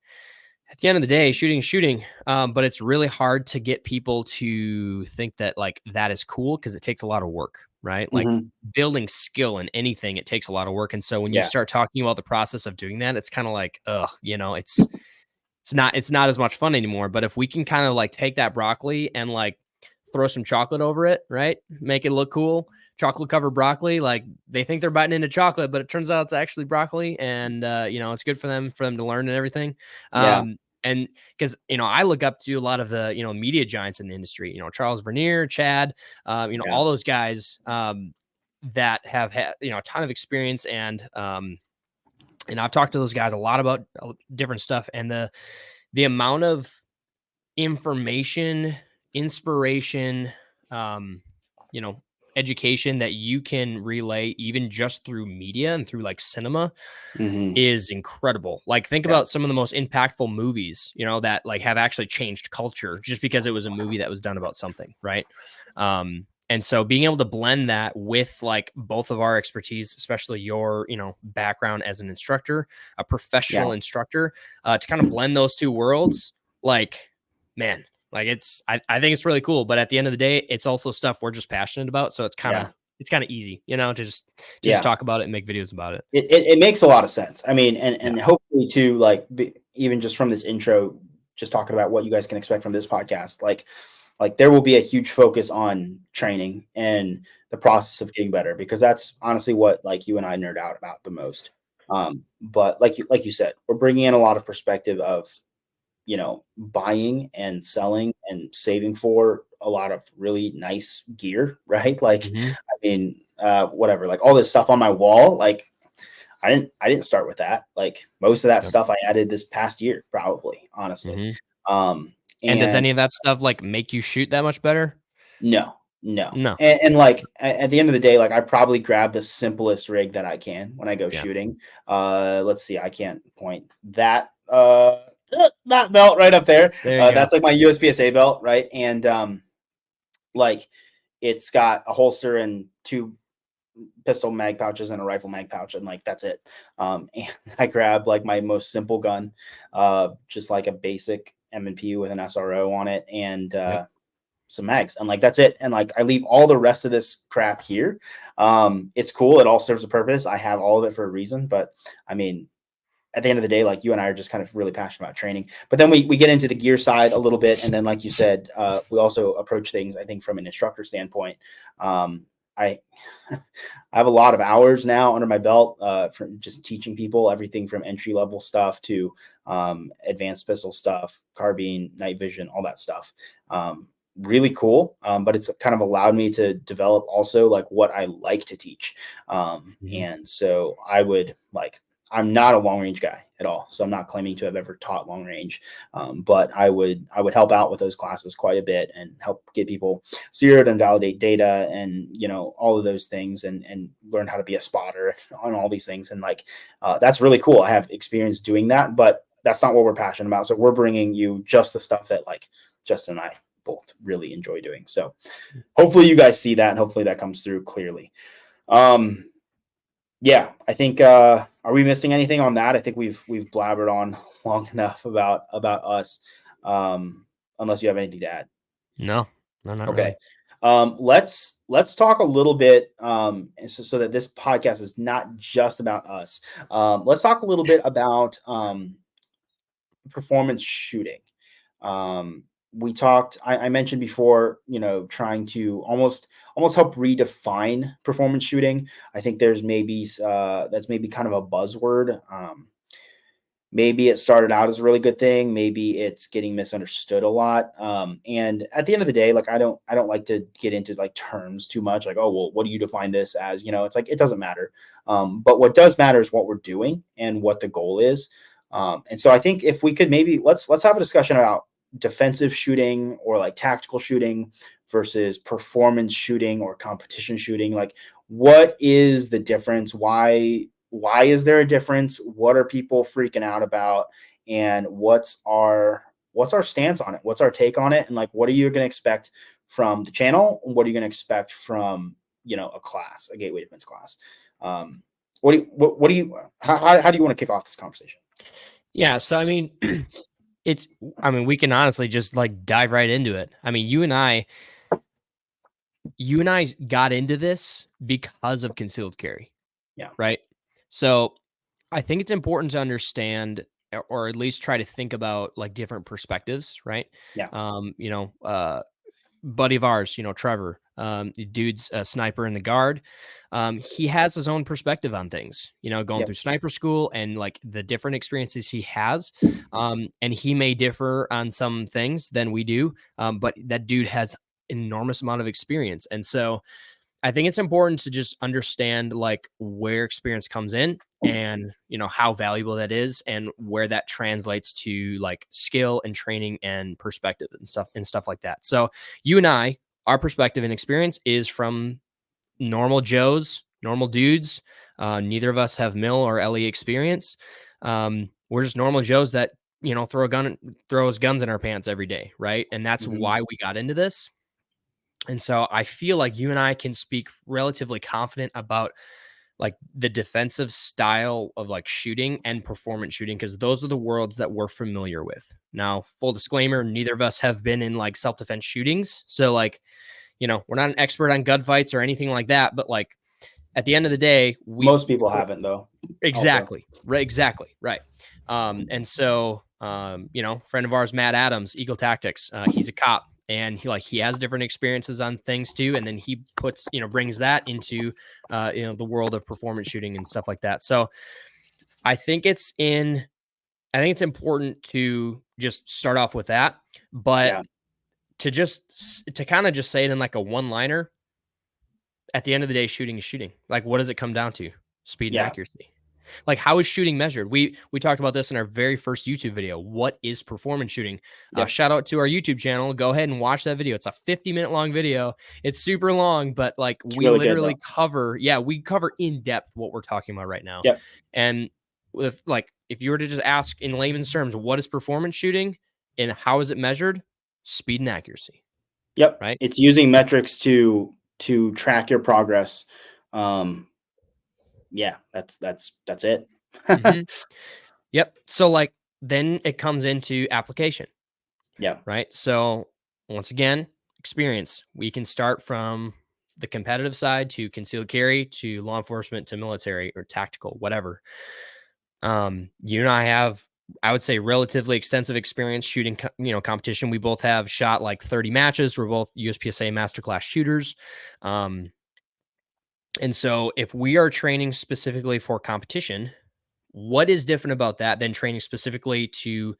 at the end of the day, shooting is shooting. But it's really hard to get people to think that like that is cool, because it takes a lot of work, right? Like Mm-hmm. building skill in anything, it takes a lot of work. And so when you Yeah. start talking about the process of doing that, it's kind of like, it's not as much fun anymore. But if we can kind of like take that broccoli and like throw some chocolate over it, right? Make it look cool. Chocolate covered broccoli, like they think they're biting into chocolate, but it turns out it's actually broccoli, and it's good for them to learn and everything. Yeah. And because I look up to a lot of the media giants in the industry, Charles Vernier, Chad, Yeah. all those guys that have had a ton of experience, and I've talked to those guys a lot about different stuff, and the amount of information, inspiration, you know, education that you can relay even just through media and through like cinema Hmm. is incredible. Like think Yeah. about some of the most impactful movies, you know, that like have actually changed culture just because it was a movie that was done about something, right? And so being able to blend that with like both of our expertise, especially your, you know, background as an instructor, a professional Yeah. instructor, to kind of blend those two worlds, like, man, like I think it's really cool. But at the end of the day, it's also stuff we're just passionate about. So Yeah. it's kind of easy, you know, to just Yeah. talk about it and make videos about it. It makes a lot of sense. I mean, Yeah. and hopefully too, like even just from this intro, just talking about what you guys can expect from this podcast, like there will be a huge focus on training and the process of getting better, because that's honestly what like you and I nerd out about the most. But like you said, we're bringing in a lot of perspective of, you know, buying and selling and saving for a lot of really nice gear, right? Like, Hmm. I mean, whatever, like all this stuff on my wall, like I didn't start with that. Like most of that Yep. stuff I added this past year, probably, honestly. Hmm. Um, And does and any of that stuff like make you shoot that much better? no, no. No. And like at the end of the day, like I probably grab the simplest rig that I can when I go Yeah. shooting. Let's see, I can't point that that belt right up there. There you go. That's like my USPSA belt, right? And like it's got a holster and two pistol mag pouches and a rifle mag pouch, and like that's it. And I grab like my most simple gun, just like a basic M&P with an SRO on it, and Yep. some mags, and like that's it. And like I leave all the rest of this crap here. It's cool, it all serves a purpose, I have all of it for a reason. But I mean, at the end of the day, like you and I are just kind of really passionate about training. But then we get into the gear side a little bit, and then like you said, we also approach things, I think, from an instructor standpoint. I I have a lot of hours now under my belt, from just teaching people everything from entry level stuff to advanced pistol stuff, carbine, night vision, all that stuff. Really cool. But it's kind of allowed me to develop also like what I like to teach. Hmm. And so I would like, I'm not a long range guy at all, so I'm not claiming to have ever taught long range, but I would help out with those classes quite a bit and help get people zeroed and validate data, and you know, all of those things, and learn how to be a spotter on all these things. And like that's really cool. I have experience doing that, but that's not what we're passionate about. So we're bringing you just the stuff that like Justin and I both really enjoy doing. So hopefully you guys see that, and hopefully that comes through clearly. Um, yeah, I think are we missing anything on that? I think we've blabbered on long enough about us. Unless you have anything to add. No, no, not Okay. really. Let's talk a little bit, so that this podcast is not just about us. Let's talk a little bit about performance shooting. We talked. I mentioned before, you know, trying to almost help redefine performance shooting. I think there's maybe that's maybe kind of a buzzword. Maybe it started out as a really good thing. Maybe it's getting misunderstood a lot. And at the end of the day, like I don't like to get into like terms too much. Like, oh well, what do you define this as? You know, it's like it doesn't matter. But what does matter is what we're doing and what the goal is. And so I think if we could maybe let's have a discussion about defensive shooting or like tactical shooting versus performance shooting or competition shooting. Like, what is the difference? Why is there a difference? What are people freaking out about? And what's our stance on it? What's our take on it? And like, what are you going to expect from the channel? What are you going to expect from, you know, a class, a gateway defense class? What do you how do you want to kick off this conversation? Yeah. So, I mean, I mean, we can honestly just like dive right into it. I mean, you and I got into this because of concealed carry, Yeah. right? So I think it's important to understand, or at least try to think about like different perspectives, right? Yeah. You know, buddy of ours, you know, Trevor, the dude's a sniper in the guard. He has his own perspective on things, you know, going Yep. through sniper school and like the different experiences he has. And he may differ on some things than we do, but that dude has enormous amount of experience. And so I think it's important to just understand like where experience comes in and, you know, how valuable that is and where that translates to like skill and training and perspective and stuff like that. So you and I, our perspective and experience is from normal Joes, normal dudes. Neither of us have Mill or LE experience. We're just normal Joes that, you know, throws guns in our pants every day. Right. And that's Mhm. why we got into this. And so I feel like you and I can speak relatively confident about like the defensive style of like shooting and performance shooting because those are the worlds that we're familiar with. Now, full disclaimer, neither of us have been in like self-defense shootings. So like, you know, we're not an expert on gunfights or anything like that, but like at the end of the day, Most people haven't though. Also, exactly. Right. Exactly. Right. And so, you know, friend of ours, Matt Adams, Eagle Tactics, he's a cop and he has different experiences on things too. And then he puts, you know, brings that into, you know, the world of performance shooting and stuff like that. So I think I think it's important to just start off with that, but yeah, to kind of just say it in like a one liner, at the end of the day, shooting is shooting. Like, what does it come down to? Speed and yeah, accuracy. Like, how is shooting measured? We talked about this in our very first YouTube video. What is performance shooting? yep. Shout out to our YouTube channel. Go ahead and watch that video. It's a 50-minute long video. It's super long, but like It's we really good literally though. cover, we cover in depth what we're talking about right now. Yep, And with like, if you were to just ask in layman's terms, what is performance shooting and how is it measured? Speed and accuracy, yep. right? It's using metrics to track your progress. Um, yeah, that's it. hmm Yep. So like, then it comes into application. Yeah, Right? So, once again, experience. We can start from the competitive side to concealed carry to law enforcement to military or tactical, whatever. You and I have, I would say, relatively extensive experience shooting, you know, competition. We both have shot like 30 matches. We're both USPSA masterclass shooters. Um, and so, if we are training specifically for competition, what is different about that than training specifically to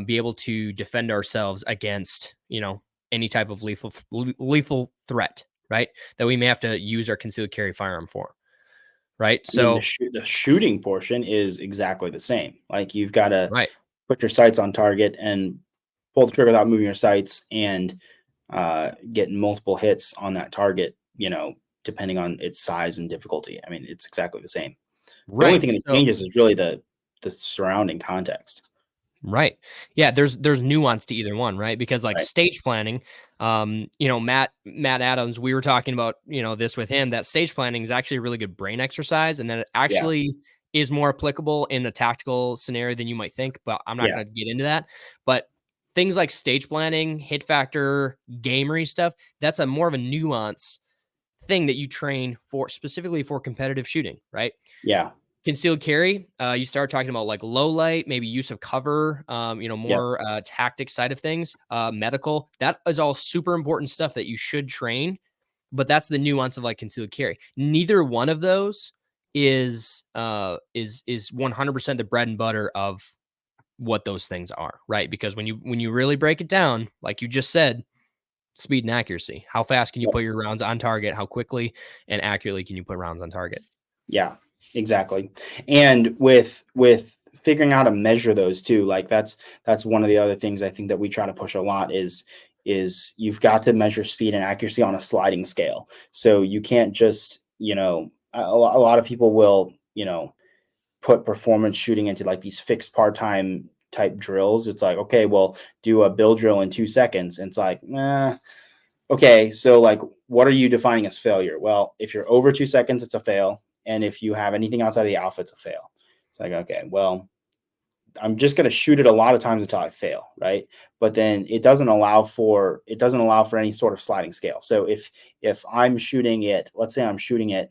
be able to defend ourselves against, you know, any type of lethal threat, right? That we may have to use our concealed carry firearm for, right? I mean So, the shooting portion is exactly the same. Like you've got to right, put your sights on target and pull the trigger without moving your sights and get multiple hits on that target. You know, depending on its size and difficulty. I mean, it's exactly the same. The only right. thing that So, changes is really the surrounding context. right. Yeah, there's nuance to either one, right? Because like Right. stage planning, you know, Matt Adams, we were talking about, you know, this with him that stage planning is actually a really good brain exercise and that it Yeah. actually is more applicable in a tactical scenario than you might think, but I'm not Yeah. going to get into that. But things like stage planning, hit factor, gamery stuff, that's a more of a nuance thing that you train for specifically for competitive shooting, right? Yeah. Concealed carry, you start talking about like low light, maybe use of cover, you know, Yep. more tactic side of things, medical. That is all super important stuff that you should train, but that's the nuance of like concealed carry. Neither one of those is 100% the bread and butter of what those things are, right? Because when you really break it down, like you just said, speed and accuracy. How fast can you Yep. put your rounds on target? How quickly and accurately can you put rounds on target? Yeah, exactly. And with figuring out how to measure those too, like that's one of the other things I think that we try to push a lot is you've got to measure speed and accuracy on a sliding scale. So you can't just, you know, a lot of people will, you know, put performance shooting into like these fixed part-time type drills. It's like, okay, well, do a bill drill in 2 seconds. And it's like, okay, so like, what are you defining as failure? Well, if you're over 2 seconds, it's a fail. And if you have anything outside of the alpha, it's a fail. It's like, okay, well, I'm just going to shoot it a lot of times until I fail, right? But then it doesn't allow for any sort of sliding scale. So if I'm shooting it, let's say I'm shooting it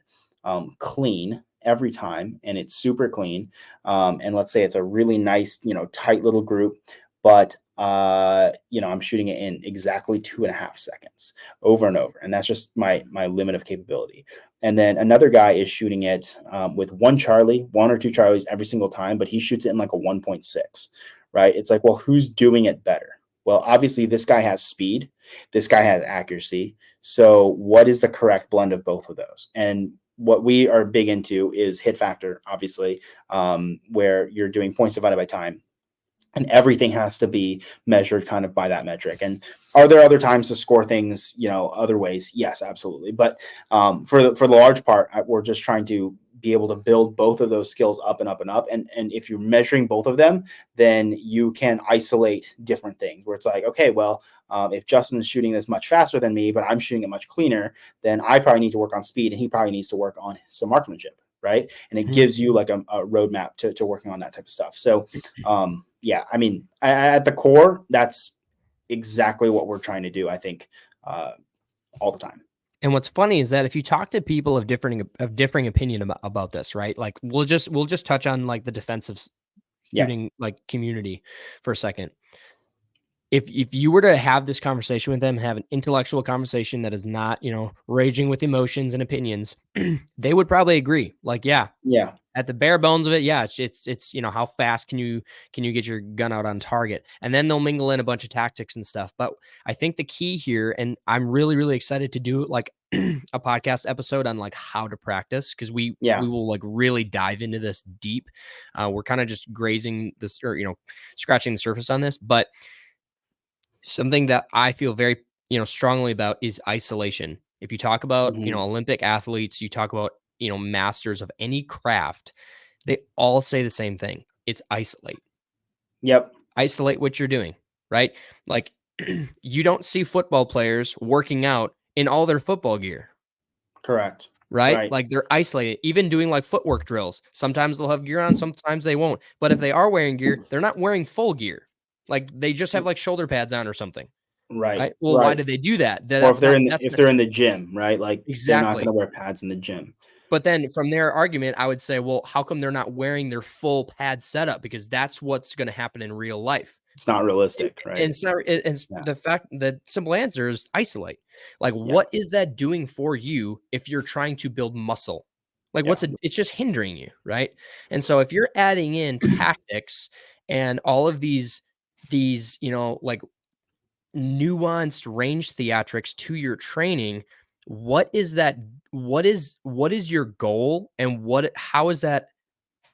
clean every time, and it's super clean, and let's say it's a really nice, you know, tight little group, but you know, I'm shooting it in exactly 2.5 seconds over and over, and that's just my limit of capability. And then another guy is shooting it with one or two Charlies every single time, but he shoots it in like a 1.6, right? It's like, well, who's doing it better? well, obviously this guy has speed, this guy has accuracy. So what is the correct blend of both of those? And what we are big into is hit factor, obviously, where you're doing points divided by time, and everything has to be measured kind of by that metric. And are there other times to score things, other ways? Yes, absolutely. But for the large part, we're just trying to be able to build both of those skills up and up and up. And if you're measuring both of them, then you can isolate different things where it's like, okay, well, if Justin is shooting this much faster than me, but I'm shooting it much cleaner, then I probably need to work on speed and he probably needs to work on some marksmanship. Right. And it gives you like a roadmap to working on that type of stuff. So, yeah, I mean, at the core, that's exactly what we're trying to do, I think, all the time. And what's funny is that if you talk to people of differing opinion about this, right? Like we'll just touch on like the defensive shooting like community for a second. If you were to have this conversation with them and have an intellectual conversation that is not, raging with emotions and opinions, they would probably agree. Like, yeah, at the bare bones of it, yeah, it's how fast can you get your gun out on target, and then they'll mingle in a bunch of tactics and stuff. But I think the key here, and I'm really really excited to do like a podcast episode on like how to practice, because we will like really dive into this deep. We're kind of just grazing this, or scratching the surface on this, but something that I feel very strongly about is isolation. If you talk about Olympic athletes, you talk about masters of any craft, they all say the same thing. It's isolate. Yep. Isolate what you're doing, right? Like you don't see football players working out in all their football gear. Correct. Right? Like they're isolated, even doing like footwork drills. Sometimes they'll have gear on, sometimes they won't. But if they are wearing gear, they're not wearing full gear. Like they just have like shoulder pads on or something. Right. Well, why did they do that? Or if they're in the gym, right? Like they're not going to wear pads in the gym. But then from their argument, I would say, well, how come they're not wearing their full pad setup? Because that's what's going to happen in real life. It's not realistic, right? And the simple answer is isolate. Like, what is that doing for you if you're trying to build muscle? Like, it's just hindering you, right? And so if you're adding in tactics and all of these, like nuanced range theatrics to your training, what is that? What is your goal, and how is that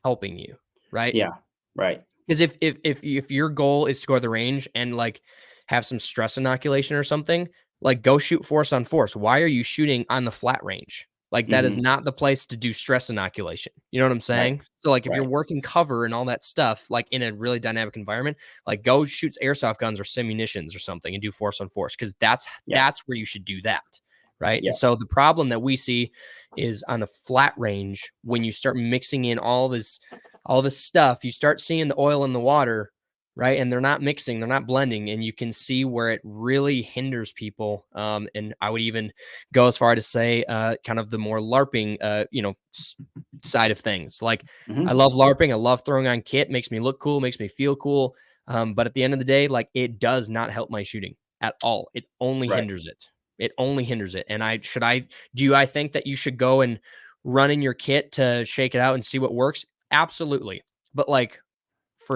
helping you? Right. Yeah. Right. Because if your goal is to go to the range and like have some stress inoculation or something, like go shoot force on force. Why are you shooting on the flat range? Like that is not the place to do stress inoculation. You know what I'm saying? Right. So like if you're working cover and all that stuff, like in a really dynamic environment, like go shoot airsoft guns or simunitions or something and do force on force, because that's where you should do that. Right. Yeah. And so the problem that we see is on the flat range, when you start mixing in all this stuff, you start seeing the oil in the water, right? And they're not mixing, they're not blending, and you can see where it really hinders people. And I would even go as far to say, kind of the more LARPing, side of things. Like I love LARPing, I love throwing on kit, makes me look cool, makes me feel cool. But at the end of the day, like it does not help my shooting at all. It only hinders it. It only hinders it. And I think that you should go and run in your kit to shake it out and see what works? Absolutely. But like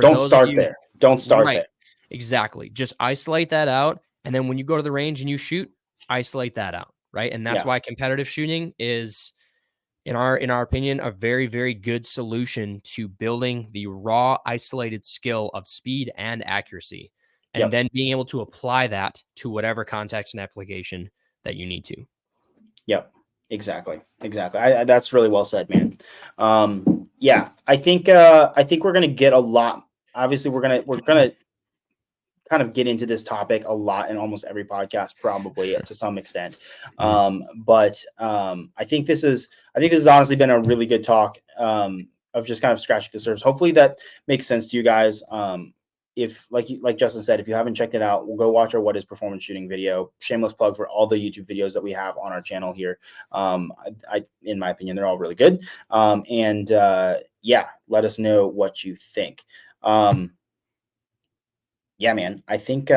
don't start there. Don't start there. Exactly. Just isolate that out. And then when you go to the range and you shoot, isolate that out. Right. And that's why competitive shooting is, in our opinion, a very, very good solution to building the raw isolated skill of speed and accuracy. And then being able to apply that to whatever context and application that you need to. Yep. Exactly. That's really well said, man. I think we're going to get a lot. Obviously we're going to kind of get into this topic a lot in almost every podcast, probably to some extent. But I think this has honestly been a really good talk, of just kind of scratching the surface. Hopefully that makes sense to you guys. If like Justin said, if you haven't checked it out, we'll go watch our What is Performance Shooting video. Shameless plug for all the YouTube videos that we have on our channel here. In my opinion, they're all really good. Let us know what you think. Man, I think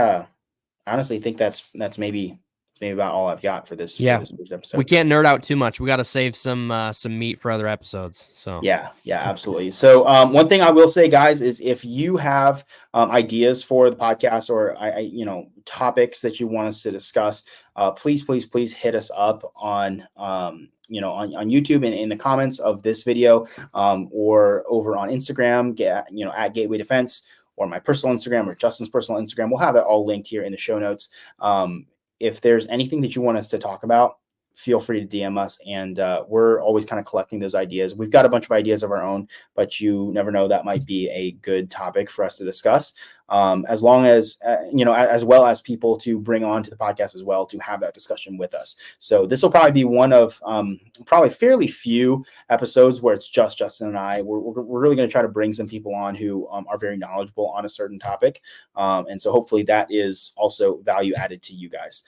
honestly think that's maybe that's maybe about all I've got for this Yeah. first episode. We can't nerd out too much. We got to save some meat for other episodes. So Yeah, absolutely. So one thing I will say, guys, is if you have ideas for the podcast or topics that you want us to discuss, please hit us up on on YouTube and in the comments of this video, or over on Instagram, at Gateway Defense, or my personal Instagram or Justin's personal Instagram. We'll have it all linked here in the show notes. If there's anything that you want us to talk about, feel free to DM us, and we're always kind of collecting those ideas. We've got a bunch of ideas of our own, but you never know, that might be a good topic for us to discuss, as long as, as well as people to bring on to the podcast as well to have that discussion with us. So this will probably be one of probably fairly few episodes where it's just Justin and I. We're really going to try to bring some people on who are very knowledgeable on a certain topic. And so hopefully that is also value added to you guys.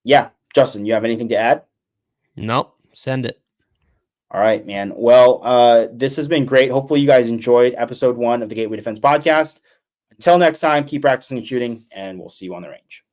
Yeah. Justin, you have anything to add? nope, send it. All right, man. Well, this has been great. Hopefully you guys enjoyed episode 1 of the Gateway Defense podcast. Until next time, keep practicing and shooting, and we'll see you on the range.